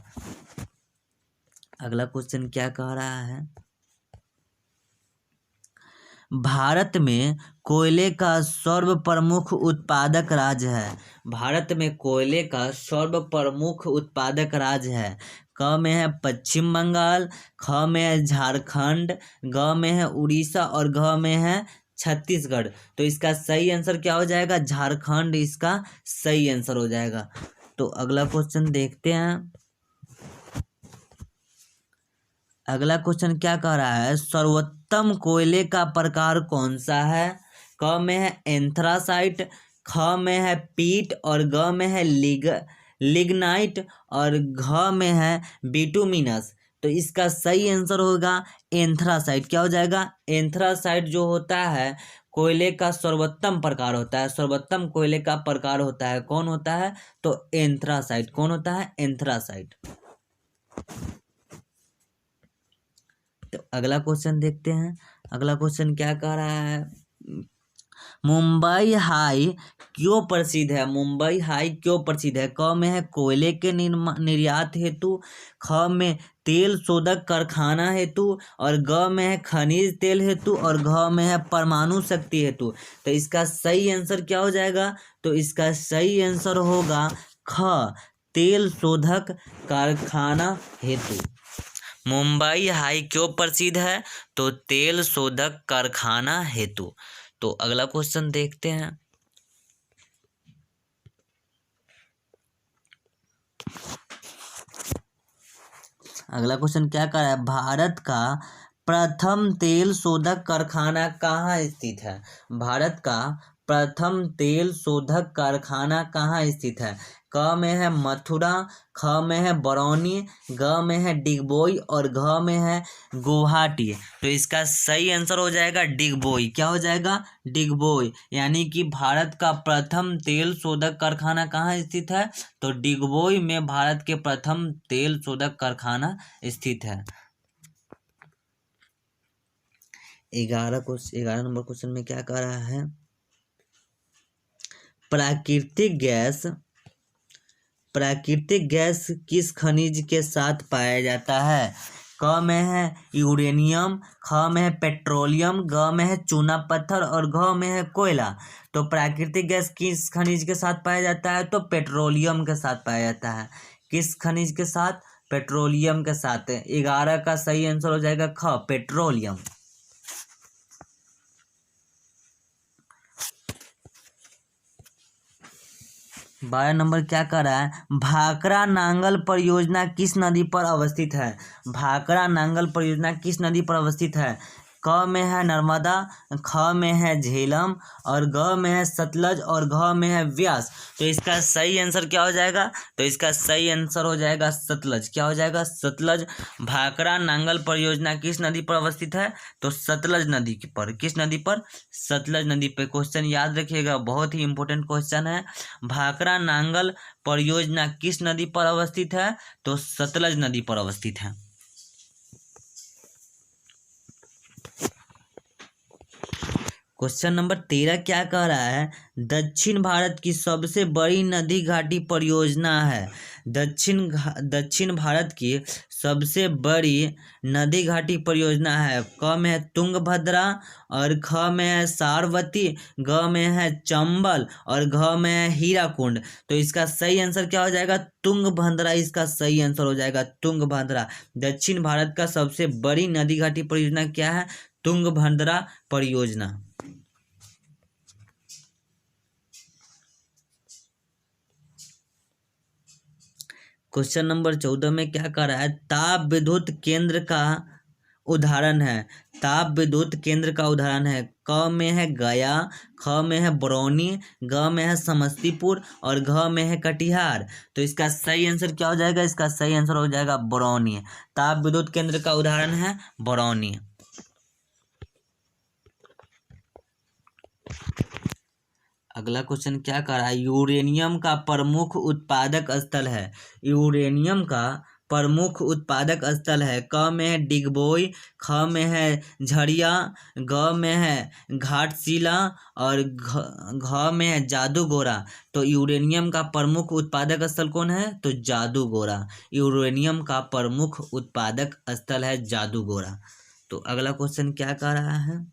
अगला क्वेश्चन क्या कह रहा है, भारत में कोयले का सर्वप्रमुख उत्पादक राज्य है। भारत में कोयले का सर्वप्रमुख उत्पादक राज्य है। क में है पश्चिम बंगाल, ख में है झारखंड, ग में है उड़ीसा और घ में है छत्तीसगढ़। तो इसका सही आंसर क्या हो जाएगा? झारखंड इसका सही आंसर हो जाएगा। तो अगला क्वेश्चन देखते हैं। अगला क्वेश्चन क्या कह रहा है, सर्वोत्तम कोयले का प्रकार कौन सा है? क में है एंथ्रासाइट, ख में है पीट और ग में है लिग्नाइट और घ में है बिटुमिनस। तो इसका सही आंसर होगा एंथ्रासाइट। क्या हो जाएगा? एंथ्रासाइट जो होता है कोयले का सर्वोत्तम प्रकार होता है। सर्वोत्तम कोयले का प्रकार होता है, कौन होता है? तो एंथ्रासाइट। कौन होता है? एंथ्रासाइट। तो अगला क्वेश्चन देखते हैं। अगला क्वेश्चन क्या कह रहा है, मुंबई हाई क्यों प्रसिद्ध है? मुंबई हाई क्यों प्रसिद्ध है? क में है कोयले के निर्यात हेतु, ख में तेल शोधक कारखाना हेतु और ग में है खनिज तेल हेतु और घ में है परमाणु शक्ति हेतु। तो इसका सही आंसर क्या हो जाएगा? तो इसका सही आंसर होगा ख, तेल शोधक कारखाना हेतु। मुंबई हाई क्यों प्रसिद्ध है? तो तेल शोधक कारखाना हेतु। तो अगला क्वेश्चन देखते हैं। अगला क्वेश्चन क्या कर रहा है, भारत का प्रथम तेल शोधक कारखाना कहाँ स्थित है? भारत का प्रथम तेल शोधक कारखाना कहाँ स्थित है? क में है मथुरा, ख में है बरौनी, ग में है डिगबोई और घ में है गुवाहाटी। तो इसका सही आंसर हो जाएगा डिगबोई। क्या हो जाएगा? डिगबोई। यानी कि भारत का प्रथम तेल शोधक कारखाना कहाँ स्थित है? तो डिगबोई में भारत के प्रथम तेल शोधक कारखाना स्थित है। 11 नंबर क्वेश्चन में क्या कह रहा है, प्राकृतिक गैस प्राकृतिक गैस किस खनिज के साथ पाया जाता है? क में है यूरेनियम, ख में है पेट्रोलियम, ग में है चूना पत्थर और घ में है कोयला। तो प्राकृतिक गैस किस खनिज के साथ पाया जाता है? तो पेट्रोलियम के साथ पाया जाता है। किस खनिज के साथ? पेट्रोलियम के साथ। 11 का सही आंसर हो जाएगा ख, पेट्रोलियम। 12 नंबर क्या कर रहा है? भाखड़ा नांगल परियोजना किस नदी पर अवस्थित है? भाखड़ा नांगल परियोजना किस नदी पर अवस्थित है? क में है नर्मदा, ख में है झेलम और ग में है सतलज और घ में है व्यास। तो इसका सही आंसर क्या हो जाएगा? तो इसका सही आंसर हो जाएगा सतलज। क्या हो जाएगा? सतलज। भाखड़ा नांगल परियोजना किस नदी पर अवस्थित है? तो सतलज नदी पर। किस नदी पर? सतलज नदी पर। क्वेश्चन याद रखिएगा, बहुत ही इंपॉर्टेंट क्वेश्चन है। भाखड़ा नांगल परियोजना किस नदी पर अवस्थित है? तो सतलज नदी पर अवस्थित है। क्वेश्चन नंबर 13 क्या कह रहा है? दक्षिण भारत की सबसे बड़ी नदी घाटी परियोजना है। दक्षिण भारत की सबसे बड़ी नदी घाटी परियोजना है। क में है तुंगभद्रा और ख में है सारवती, ग में है चंबल और घ में है हीराकुंड। तो इसका सही आंसर क्या हो जाएगा? तुंगभद्रा इसका सही आंसर हो जाएगा, तुंगभद्रा। दक्षिण भारत का सबसे बड़ी नदी घाटी परियोजना क्या है? तुंगभद्रा परियोजना। क्वेश्चन नंबर 14 में क्या कर रहा है? ताप विद्युत केंद्र का उदाहरण है। ताप विद्युत केंद्र का उदाहरण है। क में है गया, ख में है बरौनी, ग में है समस्तीपुर और घ में है कटिहार। तो इसका सही आंसर क्या हो जाएगा? इसका सही आंसर हो जाएगा बरौनी। ताप विद्युत केंद्र का उदाहरण है बरौनी। अगला क्वेश्चन क्या कर रहा है? यूरेनियम का प्रमुख उत्पादक स्थल है। यूरेनियम का प्रमुख उत्पादक स्थल है। क में है डिगबोई, ख में है झरिया, ग में है घाटशिला और घ में है जादूगोरा। तो यूरेनियम का प्रमुख उत्पादक स्थल कौन है? तो जादूगोरा। यूरेनियम का प्रमुख उत्पादक स्थल है जादूगोरा। तो अगला क्वेश्चन क्या कर रहा है?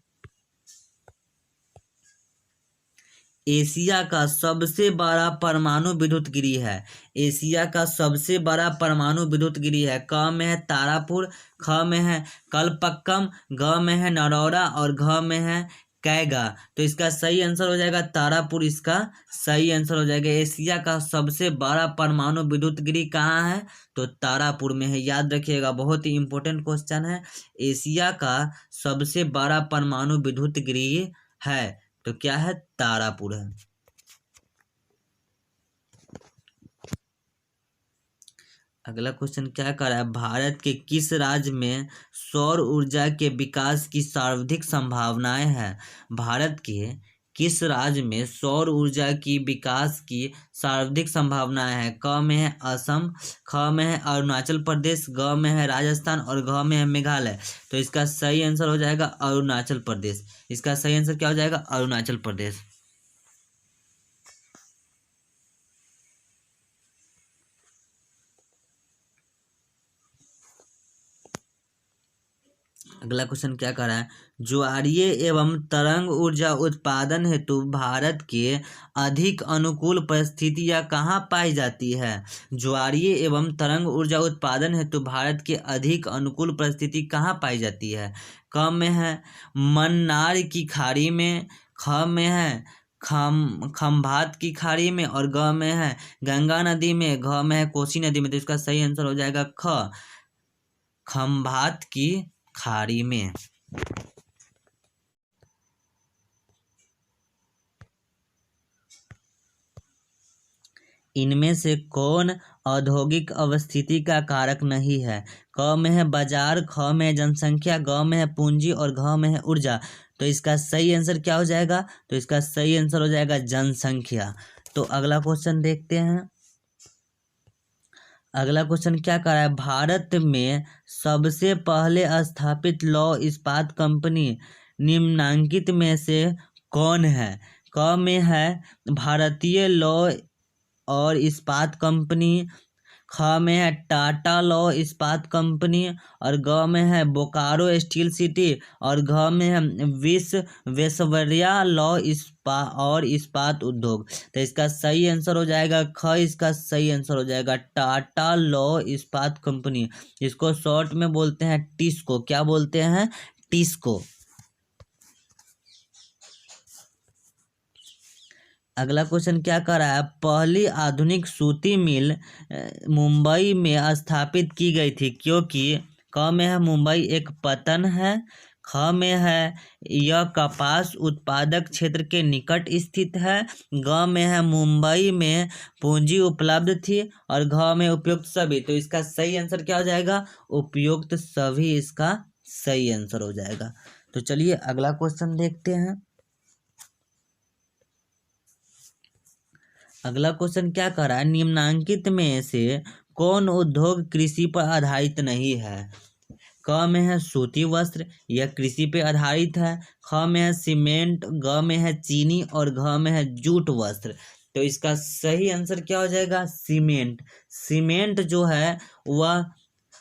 एशिया का सबसे बड़ा परमाणु विद्युत गृह है। एशिया का सबसे बड़ा परमाणु विद्युत गृह है। क में है तारापुर, ख में है कलपक्कम, ग में है नरौरा और घ में है कैगा। तो इसका सही आंसर हो जाएगा तारापुर। इसका सही आंसर हो जाएगा। एशिया का सबसे बड़ा परमाणु विद्युत गृह कहाँ है? तो तारापुर में है। याद रखिएगा, बहुत ही इंपॉर्टेंट क्वेश्चन है। एशिया का सबसे बड़ा परमाणु विद्युत गृह है तो क्या है? तारापुर है। अगला क्वेश्चन क्या कर रहा है? भारत के किस राज्य में सौर ऊर्जा के विकास की सर्वाधिक संभावनाएं हैं? भारत के किस राज्य में सौर ऊर्जा की विकास की सर्वाधिक संभावनाएं हैं? क में है असम, ख में है अरुणाचल प्रदेश, ग में है राजस्थान और घ में है मेघालय। तो इसका सही आंसर हो जाएगा अरुणाचल प्रदेश। इसका सही आंसर क्या हो जाएगा? अरुणाचल प्रदेश। अगला क्वेश्चन क्या कर रहा है? ज्वारीय एवं तरंग ऊर्जा उत्पादन हेतु भारत के अधिक अनुकूल परिस्थितियां कहाँ पाई जाती है? ज्वारीय एवं तरंग ऊर्जा उत्पादन हेतु भारत के अधिक अनुकूल परिस्थिति कहाँ पाई जाती है? क में है मन्नार की खाड़ी में, ख में है खंभात की खाड़ी में और ग में है गंगा नदी में, घ में है कोसी नदी में। तो इसका सही आंसर हो जाएगा ख, खंभात की खाड़ी में। इनमें से कौन औद्योगिक अवस्थिति का कारक नहीं है? क में है बाजार, ख में है जनसंख्या, ग में है पूंजी और घ में है ऊर्जा। तो इसका सही आंसर क्या हो जाएगा? तो इसका सही आंसर हो जाएगा जनसंख्या। तो अगला क्वेश्चन देखते हैं। अगला क्वेश्चन क्या कर रहा है? भारत में सबसे पहले स्थापित लौह इस्पात कंपनी निम्नांकित में से कौन है? क में है भारतीय लौह और इस्पात कंपनी, ख में है टाटा लॉ इस्पात कंपनी, और ग में है बोकारो स्टील सिटी, और घ में है विश्वेश्वरैया लॉ इस्पात उद्योग। तो इसका सही आंसर हो जाएगा ख, इसका सही आंसर हो जाएगा टाटा लॉ इस्पात कंपनी। इसको शॉर्ट में बोलते हैं टिस्को। क्या बोलते हैं? टिस्को। अगला क्वेश्चन क्या कर रहा है? पहली आधुनिक सूती मिल मुंबई में स्थापित की गई थी क्योंकि क में है मुंबई एक पतन है, ख में है यह कपास उत्पादक क्षेत्र के निकट स्थित है, ग में है मुंबई में पूंजी उपलब्ध थी, और घ में उपयुक्त सभी। तो इसका सही आंसर क्या हो जाएगा? उपयुक्त सभी इसका सही आंसर हो जाएगा। तो चलिए अगला क्वेश्चन देखते हैं। अगला क्वेश्चन क्या कर रहा है? निम्नांकित में से कौन उद्योग कृषि पर आधारित नहीं है? क में है सूती वस्त्र, यह कृषि पे आधारित है, ख में है सीमेंट, ग में है चीनी, और घ में है जूट वस्त्र। तो इसका सही आंसर क्या हो जाएगा? सीमेंट। सीमेंट जो है वह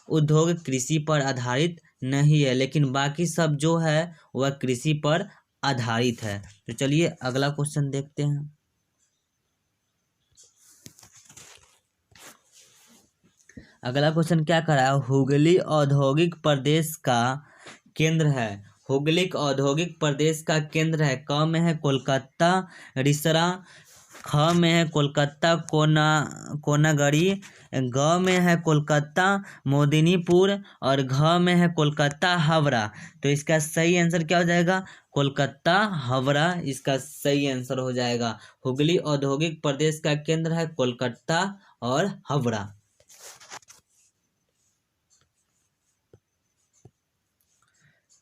उद्योग कृषि पर आधारित नहीं है, लेकिन बाकी सब जो है वह कृषि पर आधारित है। तो चलिए अगला क्वेश्चन देखते हैं। अगला क्वेश्चन क्या कर रहा है? हुगली औद्योगिक प्रदेश का केंद्र है। हुगली औद्योगिक प्रदेश का केंद्र है। क में है कोलकाता रिसरा, ख में है कोलकाता कोनागड़ी, ग में है कोलकाता मोदिनीपुर, और घ में है कोलकाता हावड़ा। तो इसका सही आंसर क्या हो जाएगा? कोलकाता हावड़ा इसका सही आंसर हो जाएगा। हुगली औद्योगिक प्रदेश का केंद्र है कोलकाता और हावड़ा।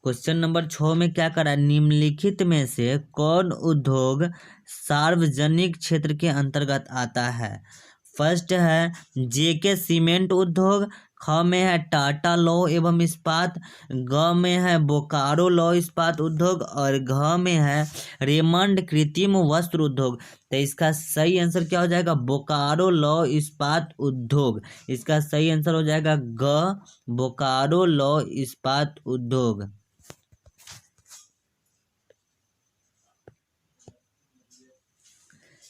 क्वेश्चन नंबर 6 में क्या करा? निम्नलिखित में से कौन उद्योग सार्वजनिक क्षेत्र के अंतर्गत आता है? फर्स्ट है जेके सीमेंट उद्योग, ख में है टाटा लॉ एवं इस्पात, ग में है बोकारो लॉ इस्पात उद्योग, और घ में है रेमंड कृत्रिम वस्त्र उद्योग। तो इसका सही आंसर क्या हो जाएगा? बोकारो लॉ इस्पात उद्योग। इसका सही आंसर हो जाएगा ग, बोकारो लॉ इस्पात उद्योग।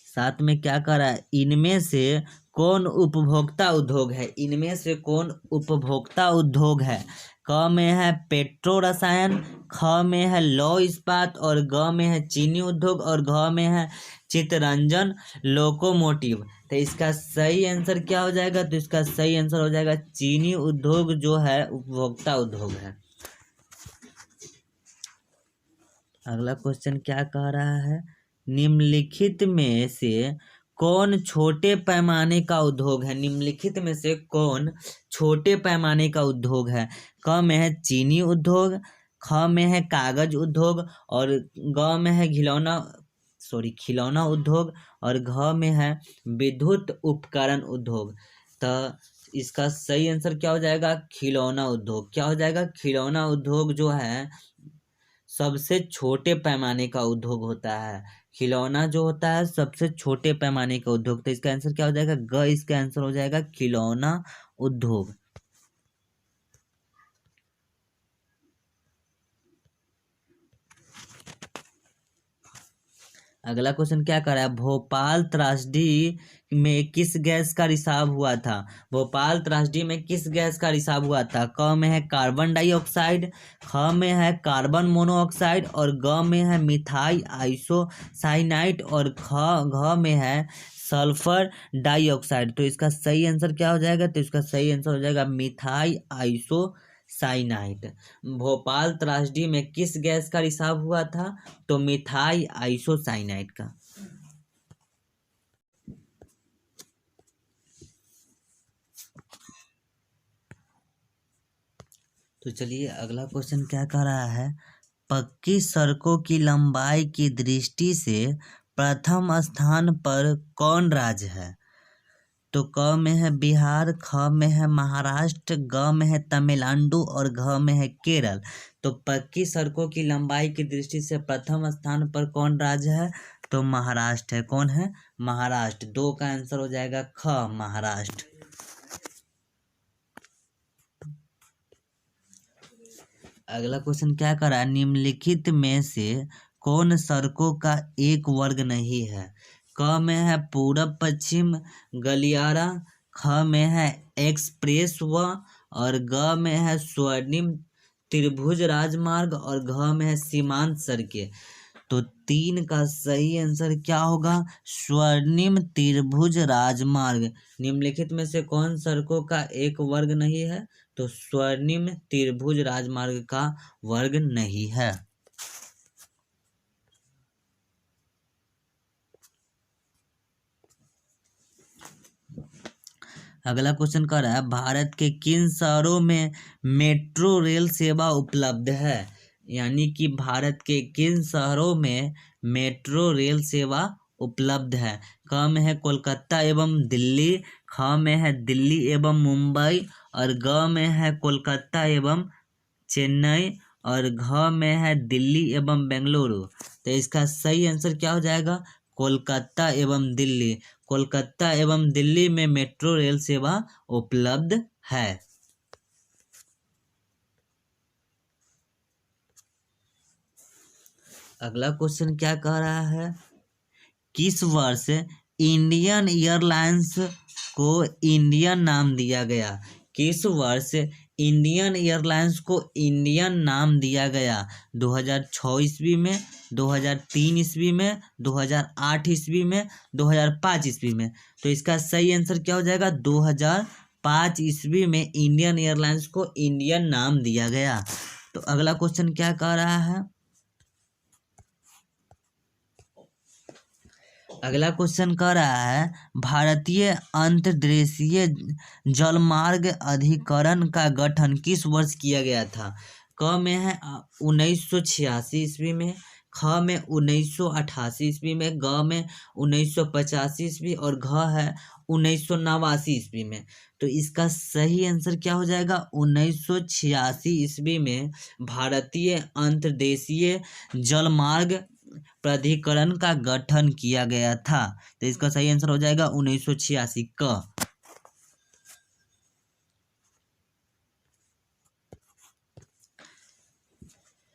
साथ में क्या कर रहा है? इनमें से कौन उपभोक्ता उद्योग है? इनमें से कौन उपभोक्ता उद्योग है? क में है पेट्रो रसायन, ख में है लौह इस्पात, और ग में है चीनी उद्योग, और घ में है चित्तरंजन लोकोमोटिव। तो इसका सही आंसर क्या हो जाएगा? तो इसका सही आंसर हो जाएगा चीनी उद्योग जो है उपभोक्ता उद्योग है। अगला क्वेश्चन क्या कह रहा है? निम्नलिखित में से कौन छोटे पैमाने का उद्योग है? निम्नलिखित में से कौन छोटे पैमाने का उद्योग है? क में है चीनी उद्योग, ख में है कागज उद्योग, और ग में है खिलौना उद्योग, और घ में है विद्युत उपकरण उद्योग। तो इसका सही आंसर क्या हो जाएगा? खिलौना उद्योग। क्या हो जाएगा? खिलौना उद्योग जो है सबसे छोटे पैमाने का उद्योग होता है। खिलौना जो होता है सबसे छोटे पैमाने का उद्योग। तो इसका आंसर क्या हो जाएगा? ग इसका आंसर हो जाएगा खिलौना उद्योग। अगला क्वेश्चन क्या कर रहा है? भोपाल त्रासदी में किस गैस का रिसाव हुआ था? भोपाल त्रासदी में किस गैस का रिसाव हुआ था? क में है कार्बन डाइऑक्साइड, ख में है कार्बन मोनोऑक्साइड, और ग में है मिथाइल आइसोसाइनाइड, और घ में है सल्फर डाइऑक्साइड। तो इसका सही आंसर क्या हो जाएगा? तो इसका सही आंसर हो जाएगा मिथाइल आइसोसाइनाइड। भोपाल त्रासदी में किस गैस का रिसाव हुआ था? तो मिथाइल आइसोसाइनाइड का। तो चलिए अगला क्वेश्चन क्या कह रहा है? पक्की सड़कों की लंबाई की दृष्टि से प्रथम स्थान पर कौन राज्य है? तो क में है बिहार, ख में है महाराष्ट्र, ग में है तमिलनाडु, और घ में है केरल। तो पक्की सड़कों की लंबाई की दृष्टि से प्रथम स्थान पर कौन राज्य है? तो महाराष्ट्र है। कौन है? महाराष्ट्र। 2 का आंसर हो जाएगा ख, महाराष्ट्र। अगला क्वेश्चन क्या कर रहा है? निम्नलिखित में से कौन सड़कों का एक वर्ग नहीं है? क में है पूरब पश्चिम गलियारा, ख में है एक्सप्रेस व, और ग में है स्वर्णिम त्रिभुज राजमार्ग, और घ में है सीमांत सड़कें। तो 3 का सही आंसर क्या होगा? स्वर्णिम त्रिभुज राजमार्ग। निम्नलिखित में से कौन सड़कों का एक वर्ग नहीं है? तो स्वर्णिम त्रिभुज राजमार्ग का वर्ग नहीं है। अगला क्वेश्चन कर रहा है, भारत के किन शहरों में मेट्रो रेल सेवा उपलब्ध है? यानी कि भारत के किन शहरों में मेट्रो रेल सेवा उपलब्ध है? क में है कोलकाता एवं दिल्ली, ख में है दिल्ली एवं मुंबई, और ग में है कोलकाता एवं चेन्नई, और घ में है दिल्ली एवं बेंगलुरु। तो इसका सही आंसर क्या हो जाएगा? कोलकाता एवं दिल्ली। कोलकाता एवं दिल्ली में मेट्रो रेल सेवा उपलब्ध है। अगला क्वेश्चन क्या कह रहा है? किस वर्ष इंडियन एयरलाइंस को इंडियन नाम दिया गया? किस वर्ष इंडियन एयरलाइंस को इंडियन नाम दिया गया? 2006 ईस्वी में, 2003 ईस्वी में, 2008 ईस्वी में, 2005 ईस्वी में? तो इसका सही आंसर क्या हो जाएगा? 2005 ईस्वी में इंडियन एयरलाइंस को इंडियन नाम दिया गया। तो अगला क्वेश्चन क्या कह रहा है? अगला क्वेश्चन कह रहा है, भारतीय अंतर्देशीय जलमार्ग अधिकरण का गठन किस वर्ष किया गया था? क में है 1986 ईस्वी में, ख में 1988 ईस्वी में, ग में 1985 ईस्वी, और घ है 1989 ईस्वी में। तो इसका सही आंसर क्या हो जाएगा? 1986 ईस्वी में भारतीय अंतर्देशीय जलमार्ग प्राधिकरण का गठन किया गया था। तो इसका सही आंसर हो जाएगा 1986 का।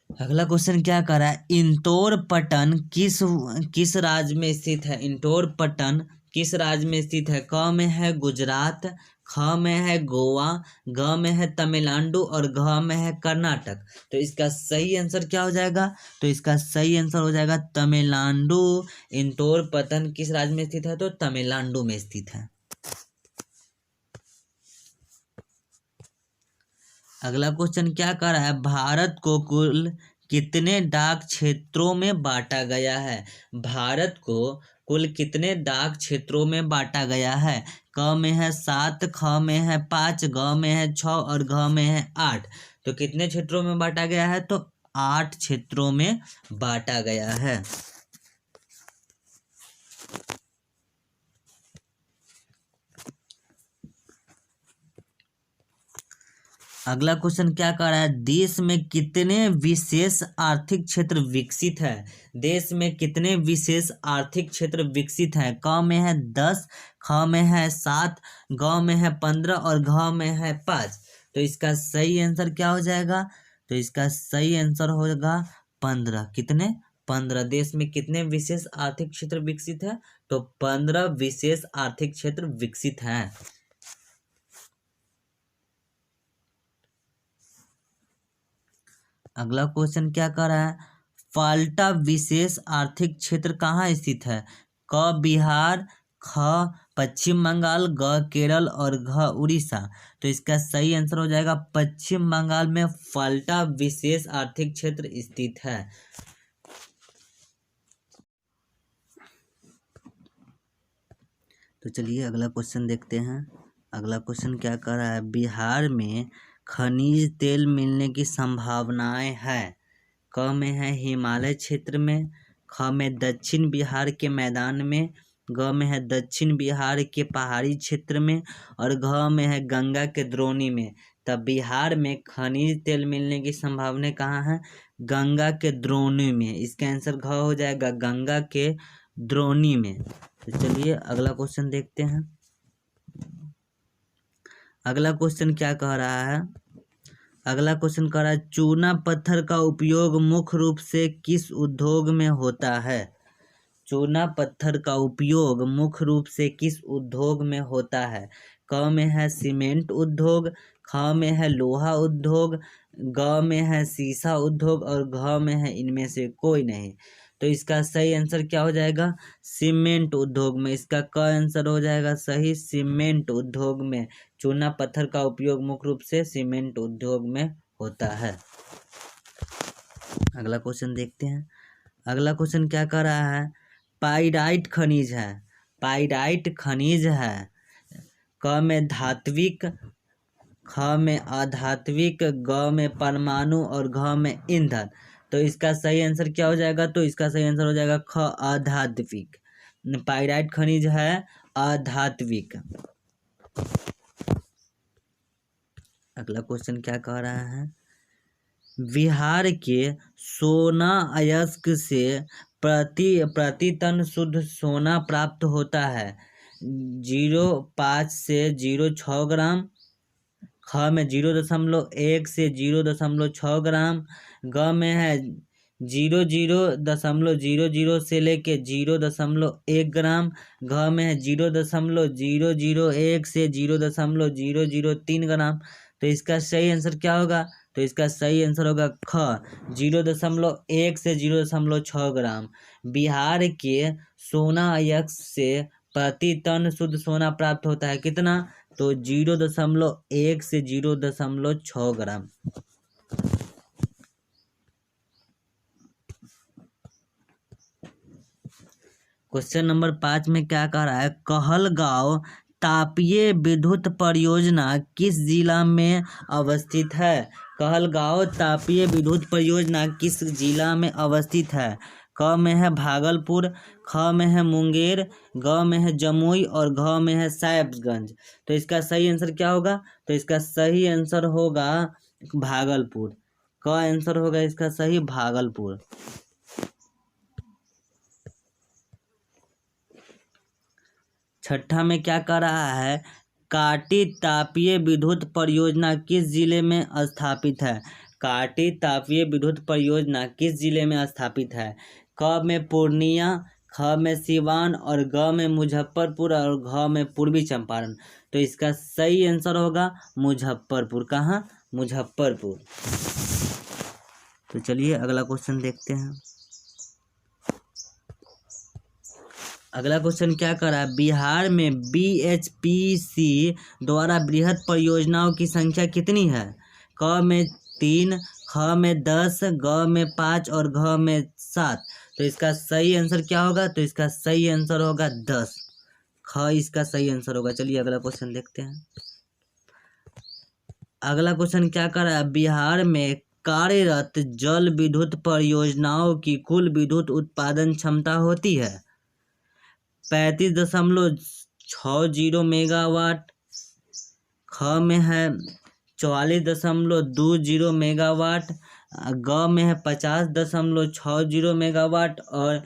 अगला क्वेश्चन क्या कर रहा है? इंदौर पट्टन किस राज्य में स्थित है? इंदौर पट्टन किस राज्य में स्थित है? क में है गुजरात, ख में है गोवा, ग में है तमिलनाडु, और घ में है कर्नाटक। तो इसका सही आंसर क्या हो जाएगा? तो इसका सही आंसर हो जाएगा तमिलनाडु। इंदौर पट्टन किस राज्य में स्थित है? तो तमिलनाडु में स्थित है। अगला क्वेश्चन क्या कर रहा है? भारत को कुल कितने डाक क्षेत्रों में बांटा गया है? भारत को कुल कितने डाक क्षेत्रों में बांटा गया है? क में है 7, ख में है 5, ग में है 6, और घ में है 8। तो कितने क्षेत्रों में बांटा गया है? तो 8 क्षेत्रों में बांटा गया है। अगला क्वेश्चन क्या कर रहा है? देश में कितने विशेष आर्थिक क्षेत्र विकसित है? देश में कितने विशेष आर्थिक क्षेत्र विकसित है? क में है 10, ख में है 7, ग में है 15, और घ में है 5। तो इसका सही आंसर क्या हो जाएगा? तो इसका सही आंसर होगा 15। कितने? 15। देश में कितने विशेष आर्थिक क्षेत्र विकसित है? तो 15 विशेष आर्थिक क्षेत्र विकसित हैं। अगला क्वेश्चन क्या कर रहा है? फाल्टा विशेष आर्थिक क्षेत्र कहाँ स्थित है? क बिहार, ख पश्चिम बंगाल, ग केरल, और घ उड़ीसा। तो इसका सही आंसर हो जाएगा पश्चिम बंगाल में फाल्टा विशेष आर्थिक क्षेत्र स्थित है। तो चलिए अगला क्वेश्चन देखते हैं। अगला क्वेश्चन क्या कर रहा है? बिहार में खनिज तेल मिलने की संभावनाएं हैं। क में है हिमालय क्षेत्र में, ख में दक्षिण बिहार के मैदान में, ग में है दक्षिण बिहार के पहाड़ी क्षेत्र में, और घ में है गंगा के द्रोणी में। तब बिहार में खनिज तेल मिलने की संभावना कहाँ है? गंगा के द्रोणी में। इसका आंसर घ हो जाएगा, गंगा के द्रोणी में। तो चलिए अगला क्वेश्चन देखते हैं। अगला क्वेश्चन क्या कह रहा है? अगला क्वेश्चन कह रहा है चूना पत्थर का उपयोग मुख्य रूप से किस उद्योग में होता है? चूना पत्थर का उपयोग मुख्य रूप से किस उद्योग में होता है? क में है सीमेंट उद्योग, ख में है लोहा उद्योग, ग में है शीशा उद्योग और घ में है इनमें से कोई नहीं। तो इसका सही आंसर क्या हो जाएगा? सीमेंट उद्योग में। इसका क आंसर हो जाएगा सही, सीमेंट उद्योग में। चूना पत्थर का उपयोग मुख्य रूप से सीमेंट उद्योग में होता है। अगला क्वेश्चन देखते हैं। अगला क्वेश्चन क्या कर रहा है? पाइराइट खनिज है, पाइराइट खनिज है। क में धात्विक, ख में अधात्विक, ग में परमाणु और घ में ईंधन। तो इसका सही आंसर क्या हो जाएगा? तो इसका सही आंसर हो जाएगा ख, अधात्विक। पाइराइट खनिज है अधात्विक। अगला क्वेश्चन क्या कह रहा है? बिहार के सोना अयस्क से प्रति टन शुद्ध सोना प्राप्त होता है 0.5 से 0.6 ग्राम, ख में 0.1 से 0.6 ग्राम, ग में है 0.00 से लेके 0.1 ग्राम, घ में है 0.001 से 0.003 ग्राम। तो इसका सही आंसर क्या होगा? तो इसका सही आंसर होगा ख, 0.1 से 0.6 ग्राम। बिहार के सोना अयस्क से प्रति टन शुद्ध सोना प्राप्त होता है कितना? तो 0.1 से 0.6 ग्राम। क्वेश्चन नंबर 5 में क्या कह रहा है? कहलगांव तापीय विद्युत परियोजना किस जिला में अवस्थित है? कहलगांव तापीय विद्युत परियोजना किस जिला में अवस्थित है? क में है भागलपुर, ख में है मुंगेर, ग में है जमुई और घ में है साहेबगंज। तो इसका सही आंसर क्या होगा? तो इसका सही आंसर होगा भागलपुर। क आंसर होगा इसका सही, भागलपुर। छठा में क्या कर रहा है? काटी तापीय विद्युत परियोजना किस जिले में स्थापित है? काटी तापीय विद्युत परियोजना किस जिले में स्थापित है? क में पूर्णिया, ख में सिवान और ग में मुजफ्फरपुर और घ में पूर्वी चंपारण। तो इसका सही आंसर होगा मुजफ्फरपुर। कहाँ? मुजफ्फरपुर। तो चलिए अगला क्वेश्चन देखते हैं। अगला क्वेश्चन क्या कर रहा है? बिहार में BHPC द्वारा बृहद परियोजनाओं की संख्या कितनी है? क में 3, ख में 10, ग में 5 और घ में 7। तो इसका सही आंसर क्या होगा? तो इसका सही आंसर होगा 10। ख इसका सही आंसर होगा। चलिए अगला क्वेश्चन देखते हैं। अगला क्वेश्चन क्या कर रहा है? बिहार में कार्यरत जल विद्युत परियोजनाओं की कुल विद्युत उत्पादन क्षमता होती है 35.60 मेगावाट, ख में है 44.20 मेगावाट, ग में है 50.60 मेगावाट और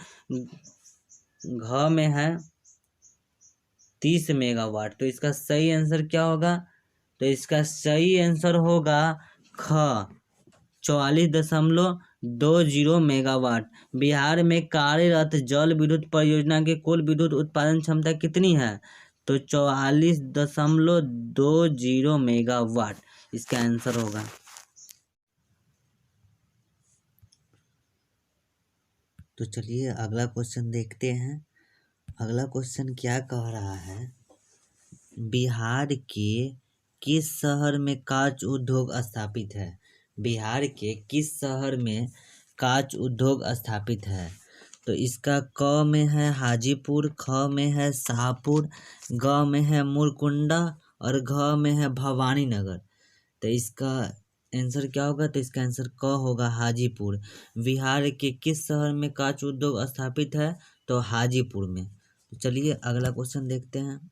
घ में है 30 मेगावाट। तो इसका सही आंसर क्या होगा? तो इसका सही आंसर होगा ख, 44.20 मेगावाट। बिहार में कार्यरत जल विद्युत परियोजना की कुल विद्युत उत्पादन क्षमता कितनी है? तो 44.20 मेगावाट इसका आंसर होगा। तो चलिए अगला क्वेश्चन देखते हैं। अगला क्वेश्चन क्या कह रहा है? बिहार के किस शहर में कांच उद्योग स्थापित है? बिहार के किस शहर में कांच उद्योग स्थापित है? तो इसका क में है हाजीपुर, ख में है शाहपुर, ग में है मुरकुंडा और घ में है भवानीनगर। तो इसका आंसर क्या होगा? तो इसका आंसर क होगा, हाजीपुर। बिहार के किस शहर में कांच उद्योग स्थापित है? तो हाजीपुर में। तो चलिए अगला क्वेश्चन देखते हैं।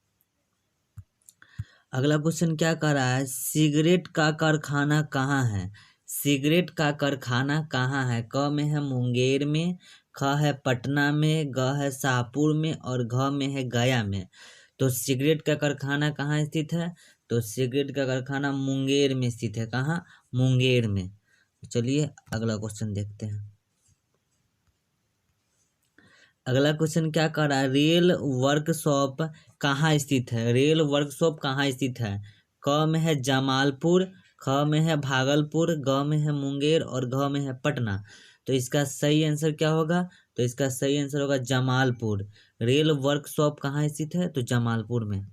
अगला क्वेश्चन क्या कर रहा है? सिगरेट का कारखाना कहाँ है? सिगरेट का कारखाना कहाँ है? क में है मुंगेर में, ख है पटना में, ग है शाहपुर में और घ में है गया में। तो सिगरेट का कारखाना कहाँ स्थित है? तो सिगरेट का कारखाना मुंगेर में स्थित है। कहाँ? मुंगेर में। चलिए अगला क्वेश्चन देखते हैं। अगला क्वेश्चन क्या कर रहा है? रेल वर्कशॉप कहाँ स्थित है? रेल वर्कशॉप कहाँ स्थित है? क में है जमालपुर, ख में है भागलपुर, ग में है मुंगेर और घ में है पटना। तो इसका सही आंसर क्या होगा? तो इसका सही आंसर होगा जमालपुर। रेल वर्कशॉप कहाँ स्थित है? तो जमालपुर में।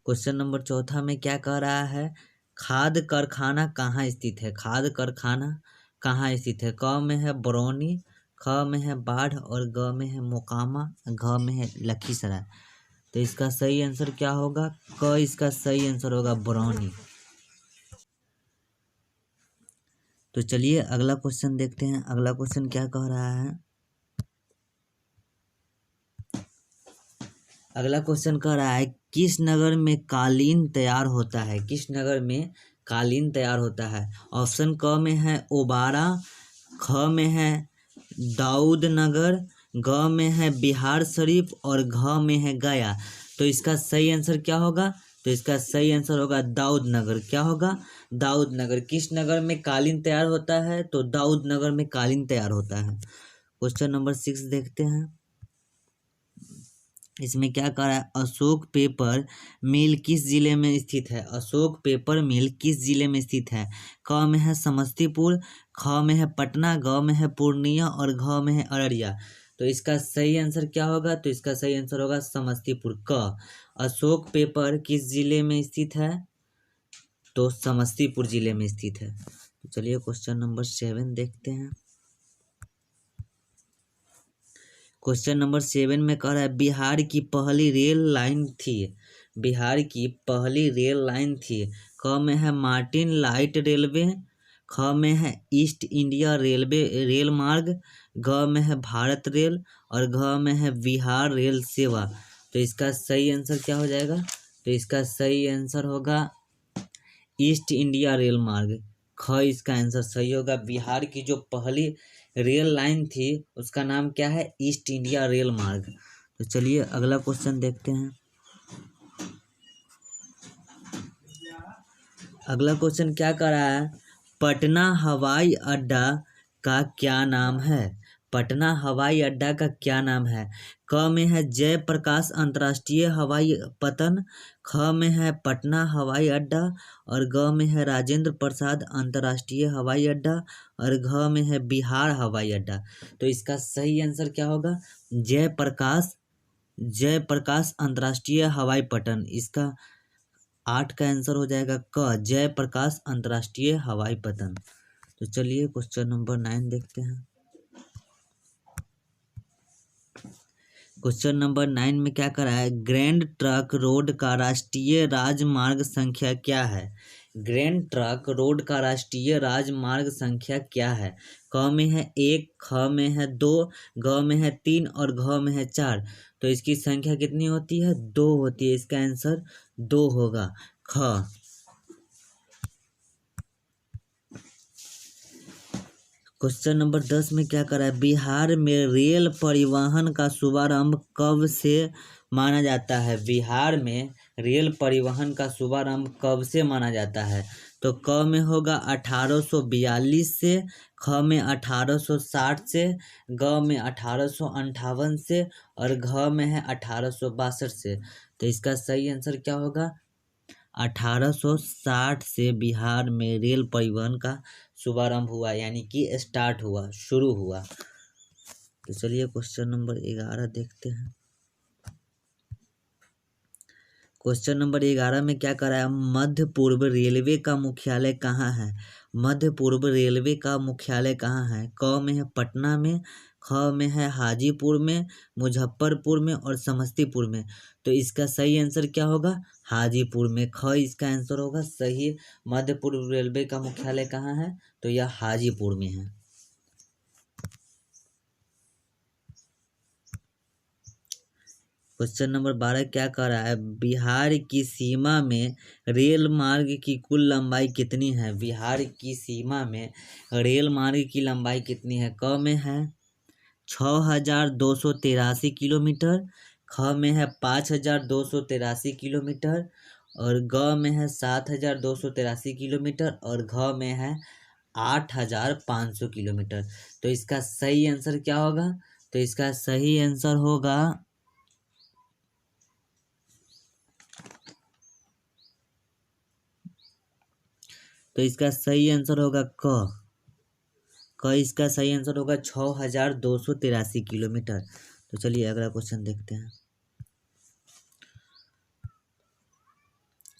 क्वेश्चन नंबर चौथा में क्या कह रहा है? खाद कारखाना कहाँ स्थित है? खाद कारखाना कहाँ स्थित है? क में है बरौनी, ख में है बाढ़ और ग में है मोकामा, घ में है लखीसराय। तो इसका सही आंसर क्या होगा? क इसका सही आंसर होगा बरौनी। तो चलिए अगला क्वेश्चन देखते हैं। अगला क्वेश्चन क्या कह रहा है? अगला क्वेश्चन कह रहा है किस नगर में कालीन तैयार होता है? किस नगर में कालीन तैयार होता है? ऑप्शन क में है ओबारा, ख में है दाऊद नगर, ग में है बिहार शरीफ और घ में है गया। तो इसका सही आंसर क्या होगा? तो इसका सही आंसर होगा दाऊद नगर। क्या होगा? दाऊद नगर। किस नगर में कालीन तैयार होता है? तो दाऊद नगर में कालीन तैयार होता है। क्वेश्चन नंबर 6 देखते हैं। इसमें क्या कह रहा है? अशोक पेपर मिल किस जिले में स्थित है? अशोक पेपर मिल किस जिले में स्थित है? क में है समस्तीपुर, ख में है पटना, ग में है पूर्णिया और घ में है अररिया। तो इसका सही आंसर क्या होगा? तो इसका सही आंसर होगा समस्तीपुर। क अशोक पेपर किस जिले में स्थित है? तो समस्तीपुर जिले में स्थित है। तो चलिए क्वेश्चन नंबर 7 देखते हैं। क्वेश्चन नंबर 7 में कह रहा है बिहार की पहली रेल लाइन थी। बिहार की पहली रेल लाइन थी। क में है मार्टिन लाइट रेलवे, ख में है ईस्ट इंडिया रेलवे रेल मार्ग, ग में है भारत रेल और घ में है बिहार रेल सेवा। तो इसका सही आंसर क्या हो जाएगा? तो इसका सही आंसर होगा ईस्ट इंडिया रेल मार्ग। ख इसका आंसर सही होगा। बिहार की जो पहली रेल लाइन थी उसका नाम क्या है? ईस्ट इंडिया रेल मार्ग। तो चलिए अगला क्वेश्चन देखते हैं। अगला क्वेश्चन क्या कर रहा है? पटना हवाई अड्डा का क्या नाम है? पटना हवाई अड्डा का क्या नाम है? क में है जयप्रकाश अंतर्राष्ट्रीय हवाई पतन, ख में है पटना हवाई अड्डा और ग में है राजेंद्र प्रसाद अंतर्राष्ट्रीय हवाई अड्डा और घ में है बिहार हवाई अड्डा। तो इसका सही आंसर क्या होगा? जयप्रकाश अंतर्राष्ट्रीय हवाई पटन। इसका 8 का आंसर हो जाएगा क जयप्रकाश अंतर्राष्ट्रीय हवाई पतन। तो चलिए क्वेश्चन नंबर 9 देखते हैं। क्वेश्चन नंबर 9 में क्या करा है? ग्रैंड ट्रक रोड का राष्ट्रीय राजमार्ग संख्या क्या है? ग्रैंड ट्रक रोड का राष्ट्रीय राजमार्ग संख्या क्या है? क में है 1, ख में है 2, ग में है 3 और घ में है 4। तो इसकी संख्या कितनी होती है? 2 होती है। इसका आंसर 2 होगा। ख। क्वेश्चन नंबर 10 में क्या करा है? बिहार में रेल परिवहन का शुभारंभ कब से माना जाता है? बिहार में रेल परिवहन का शुभारंभ कब से माना जाता है? तो क में होगा 1842 से, ख में 1860 से, ग में 1858 से और घ में है 1862 से। तो इसका सही आंसर क्या होगा? 1860 से बिहार में रेल परिवहन का शुभारंभ हुआ, यानी कि स्टार्ट हुआ, शुरू हुआ। तो चलिए क्वेश्चन नंबर 11 देखते हैं। क्वेश्चन नंबर 11 में क्या करा है? मध्य पूर्व रेलवे का मुख्यालय कहाँ है? मध्य पूर्व रेलवे का मुख्यालय कहाँ है? क में है पटना में, ख में है हाजीपुर में, मुजफ्फरपुर में और समस्तीपुर में। तो इसका सही आंसर क्या होगा? हाजीपुर में। ख इसका आंसर होगा सही। मध्य पूर्व रेलवे का मुख्यालय कहाँ है? तो यह हाजीपुर में है। क्वेश्चन नंबर 12 क्या कह रहा है, बिहार की सीमा में रेल मार्ग की कुल लंबाई कितनी है। बिहार की सीमा में रेल मार्ग की लंबाई कितनी है। क में है 6283 किलोमीटर, ख में है 5283 किलोमीटर, और ग में है 7283 किलोमीटर, और घ में है 8500 किलोमीटर। तो इसका सही आंसर क्या होगा। तो इसका सही आंसर होगा क इसका सही आंसर होगा 6283 किलोमीटर। तो चलिए अगला क्वेश्चन देखते हैं।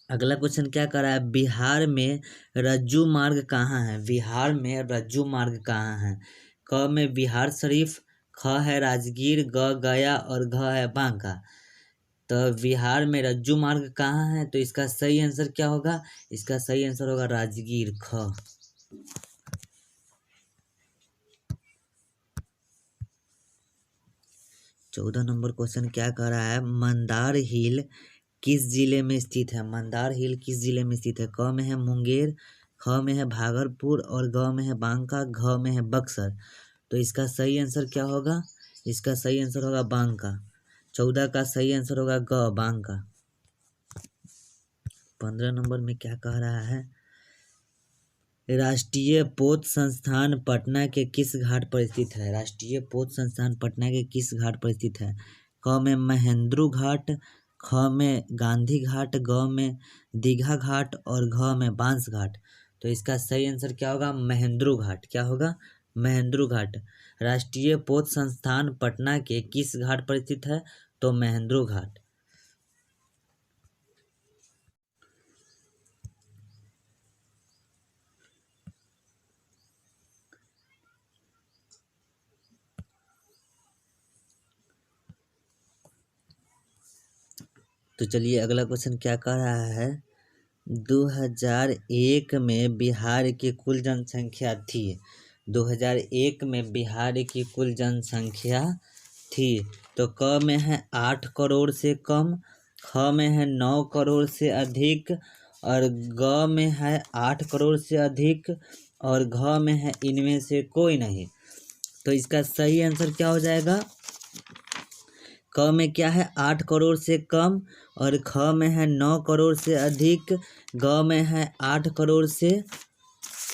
अगला क्वेश्चन क्या कर रहा है, बिहार में रज्जू मार्ग कहाँ है। बिहार में रज्जू मार्ग कहाँ है। क में बिहार शरीफ, ख है राजगीर, ग गया, और घ है बांका। तो बिहार में रज्जू मार्ग कहाँ है। तो इसका सही आंसर क्या होगा। इसका सही आंसर होगा राजगीर, ख। 14 नंबर क्वेश्चन क्या कह रहा है, मंदार हिल किस जिले में स्थित है। मंदार हिल किस जिले में स्थित है। क में है मुंगेर, ख में है भागलपुर, और ग में है बांका, घ में है बक्सर। तो इसका सही आंसर क्या होगा। इसका सही आंसर होगा बांका। 14 का सही आंसर होगा ग, बांका। 15 नंबर में क्या कह रहा है, राष्ट्रीय पोत संस्थान पटना के किस घाट पर स्थित है। राष्ट्रीय पोत संस्थान पटना के किस घाट पर स्थित है। क में महेंद्रू घाट, ख में गांधी घाट, ग में दीघा घाट, और घ में बांस घाट। तो इसका सही आंसर क्या होगा, महेंद्रू घाट। क्या होगा, महेंद्रू घाट। राष्ट्रीय पोत संस्थान पटना के किस घाट पर स्थित है। तो महेंद्रू घाट। तो चलिए अगला क्वेश्चन क्या कह रहा है, 2001 में बिहार की कुल जनसंख्या थी। 2001 में बिहार की कुल जनसंख्या थी। तो क में है 8 करोड़ से कम, ख में है 9 करोड़ से अधिक, और ग में है 8 करोड़ से अधिक, और घ में है इनमें से कोई नहीं। तो इसका सही आंसर क्या हो जाएगा। क में क्या है 8 करोड़ से कम, और ख में है 9 करोड़ से अधिक, ग में है 8 करोड़ से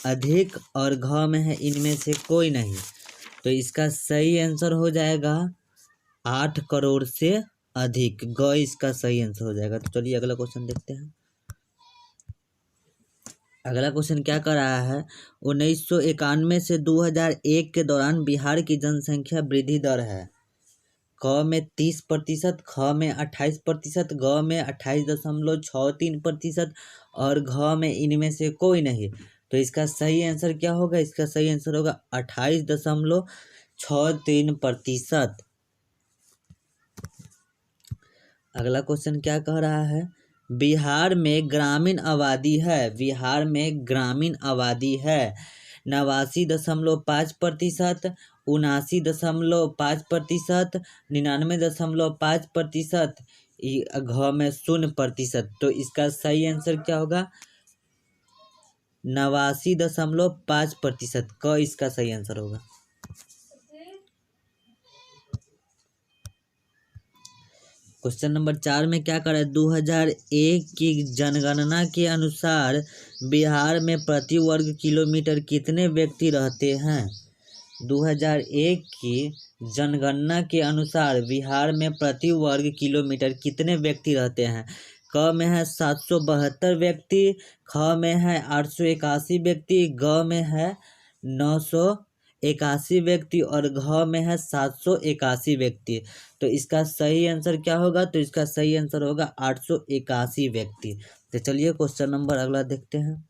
अधिक, और घ में है इनमें से कोई नहीं। तो इसका सही आंसर हो जाएगा 8 करोड़ से अधिक, ग इसका सही आंसर हो जाएगा। तो चलिए अगला क्वेश्चन देखते हैं। अगला क्वेश्चन क्या कर रहा है, 1991 से 2001 के दौरान बिहार की जनसंख्या वृद्धि दर है। क में 30%, ख में 28%, ग में 28.63%, और घ में इनमें से कोई नहीं। तो इसका सही आंसर क्या होगा। इसका सही आंसर होगा 28.63%। अगला क्वेश्चन क्या कह रहा है, बिहार में ग्रामीण आबादी है। बिहार में ग्रामीण आबादी है 89.5%, 79.5%, 99.5%, घ में 0%। तो इसका सही आंसर क्या होगा, 89.5%, क इसका सही आंसर होगा। क्वेश्चन नंबर 4 में क्या करें, 2001 की जनगणना के अनुसार बिहार में प्रति वर्ग किलोमीटर कितने व्यक्ति रहते हैं। 2001 की जनगणना के अनुसार बिहार में प्रति वर्ग किलोमीटर कितने व्यक्ति रहते हैं। क में है 772 व्यक्ति, ख में है 881 व्यक्ति, ग में है 981 व्यक्ति, और घ में है 781 व्यक्ति। तो इसका सही आंसर क्या होगा। तो इसका सही आंसर होगा 881 व्यक्ति। तो चलिए क्वेश्चन नंबर अगला देखते हैं।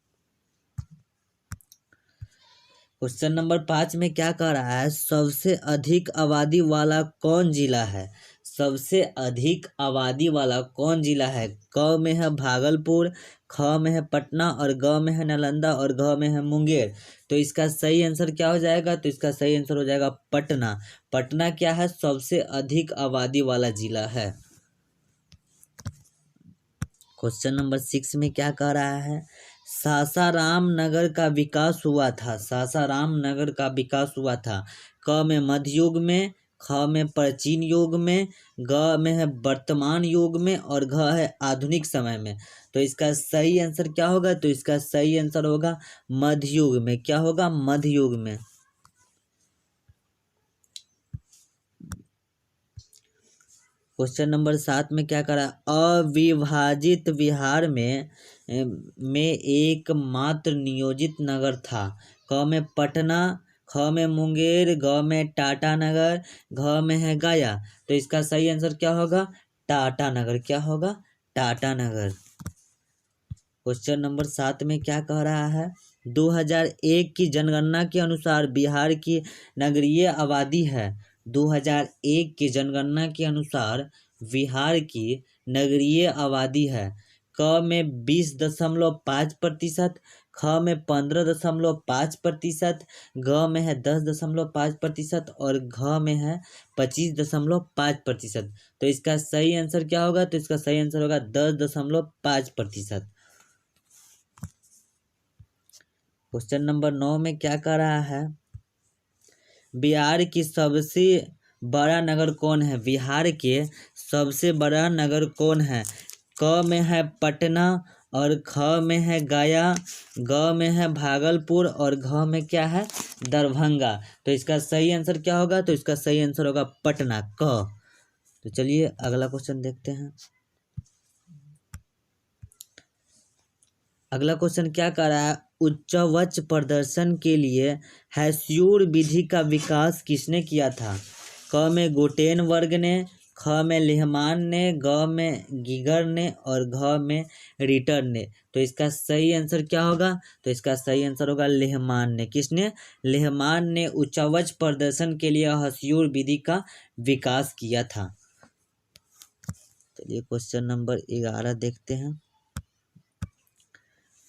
क्वेश्चन नंबर 5 में क्या कह रहा है, सबसे अधिक आबादी वाला कौन जिला है। सबसे अधिक आबादी वाला कौन जिला है। क में है भागलपुर, ख में है पटना, और ग में है नालंदा, और घ में है मुंगेर। तो इसका सही आंसर क्या हो जाएगा। तो इसका सही आंसर हो जाएगा पटना। पटना क्या है, सबसे अधिक आबादी वाला जिला है। क्वेश्चन नंबर 6 में क्या कह रहा है, सासाराम नगर का विकास हुआ था। सासाराम नगर का विकास हुआ था। क में मध्य युग में, ख में प्राचीन युग में, ग में है वर्तमान युग में और घ है आधुनिक समय में। तो इसका सही आंसर क्या होगा, तो इसका सही आंसर होगा मध्य युग में। क्या होगा, मध्य युग में। क्वेश्चन नंबर 7 में क्या करा, अविभाजित बिहार में एकमात्र नियोजित नगर था। क में पटना, ख में मुंगेर, ग में टाटानगर, घ में है गया। तो इसका सही आंसर क्या होगा, टाटानगर। क्या होगा, टाटानगर। क्वेश्चन नंबर 7 में क्या कह रहा है, 2001 की जनगणना के अनुसार बिहार की नगरीय आबादी है। 2001 की जनगणना के अनुसार बिहार की नगरीय आबादी है। क में 20.5%, ख में 15.5%, ग में है 10.5% और घ में है 25.5%। तो इसका सही आंसर क्या होगा, तो इसका सही आंसर होगा 10.5%। क्वेश्चन नंबर 9 में क्या कह रहा है, बिहार की सबसे बड़ा नगर कौन है। बिहार के सबसे बड़ा नगर कौन है। क में है पटना और ख में है गया, ग में है भागलपुर और घ में क्या है, दरभंगा। तो इसका सही आंसर क्या होगा, तो इसका सही आंसर होगा पटना, क। तो चलिए अगला क्वेश्चन देखते हैं। अगला क्वेश्चन क्या कह रहा है, उच्चवच प्रदर्शन के लिए हैस्यूर विधि का विकास किसने किया था। क में गुटेनबर्ग ने, ख में लेहमान ने, ग में गीगर ने और घ में रिटर ने। तो इसका सही आंसर क्या होगा, तो इसका सही आंसर होगा लेहमान ने। किसने, लेहमान ने उच्चवच प्रदर्शन के लिए हैस्यूर विधि का विकास किया था। चलिए क्वेश्चन नंबर 11 देखते हैं।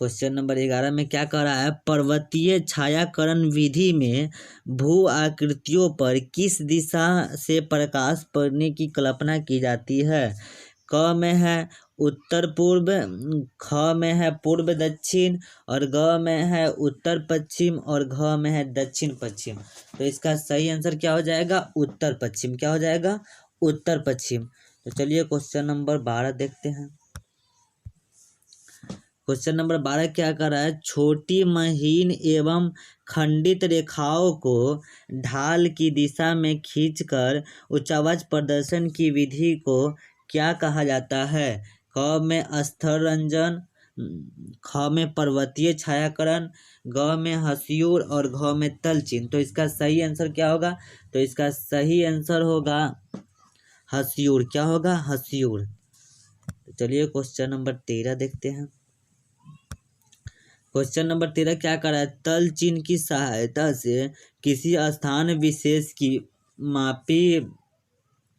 क्वेश्चन नंबर 11 में क्या कह रहा है, पर्वतीय छायाकरण विधि में भू आकृतियों पर किस दिशा से प्रकाश पड़ने की कल्पना की जाती है। क में है उत्तर पूर्व, ख में है पूर्व दक्षिण और ग में है उत्तर पश्चिम और घ में है दक्षिण पश्चिम। तो इसका सही आंसर क्या हो जाएगा, उत्तर पश्चिम। क्या हो जाएगा, उत्तर पश्चिम। तो चलिए क्वेश्चन नंबर 12 देखते हैं। क्वेश्चन नंबर 12 क्या कर रहा है, छोटी महीन एवं खंडित रेखाओं को ढाल की दिशा में खींचकर उच्चवच प्रदर्शन की विधि को क्या कहा जाता है। क में अस्थरंजन, ख में पर्वतीय छायाकरण, ग में हसियूर और घ में तलचिन्ह। तो इसका सही आंसर क्या होगा, तो इसका सही आंसर होगा हसियूर। क्या होगा, हसियूर। तो चलिए क्वेश्चन नंबर 13 देखते हैं। क्वेश्चन नंबर 13 क्या कर रहा है, तल चिन्ह की सहायता से किसी स्थान विशेष की मापी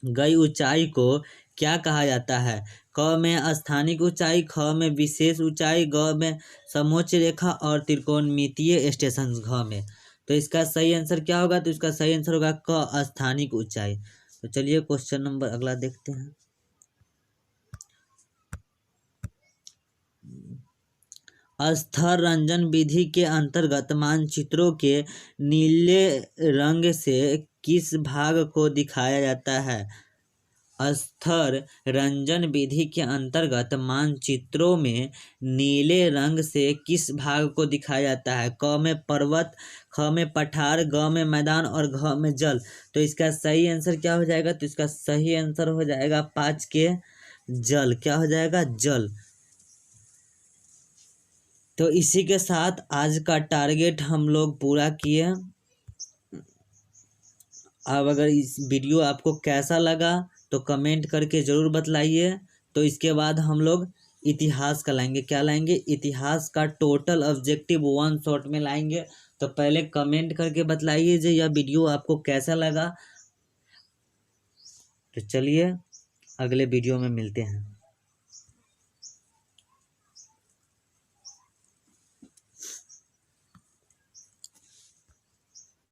गई ऊंचाई को क्या कहा जाता है। क में स्थानिक ऊंचाई, ख में विशेष ऊंचाई, ग में समोच्च रेखा और त्रिकोणमितीय स्टेशन घ में। तो इसका सही आंसर क्या होगा, तो इसका सही आंसर होगा क, स्थानिक ऊंचाई। तो चलिए क्वेश्चन नंबर अगला देखते हैं। स्थररंजन विधि के अंतर्गत मानचित्रों के नीले रंग से किस भाग को दिखाया जाता है। स्तर रंजन विधि के अंतर्गत मानचित्रों में नीले रंग से किस भाग को दिखाया जाता है। क में पर्वत, ख में पठार, ग में मैदान और घ में जल। तो इसका सही आंसर क्या हो जाएगा, तो इसका सही आंसर हो जाएगा 5 के जल। क्या हो जाएगा, जल। तो इसी के साथ आज का टारगेट हम लोग पूरा किए। अब अगर इस वीडियो आपको कैसा लगा तो कमेंट करके ज़रूर बतलाइए। तो इसके बाद हम लोग इतिहास का लाएंगे। क्या लाएंगे, इतिहास का टोटल ऑब्जेक्टिव 1 शॉट में लाएंगे। तो पहले कमेंट करके बतलाइए जो यह वीडियो आपको कैसा लगा। तो चलिए अगले वीडियो में मिलते हैं।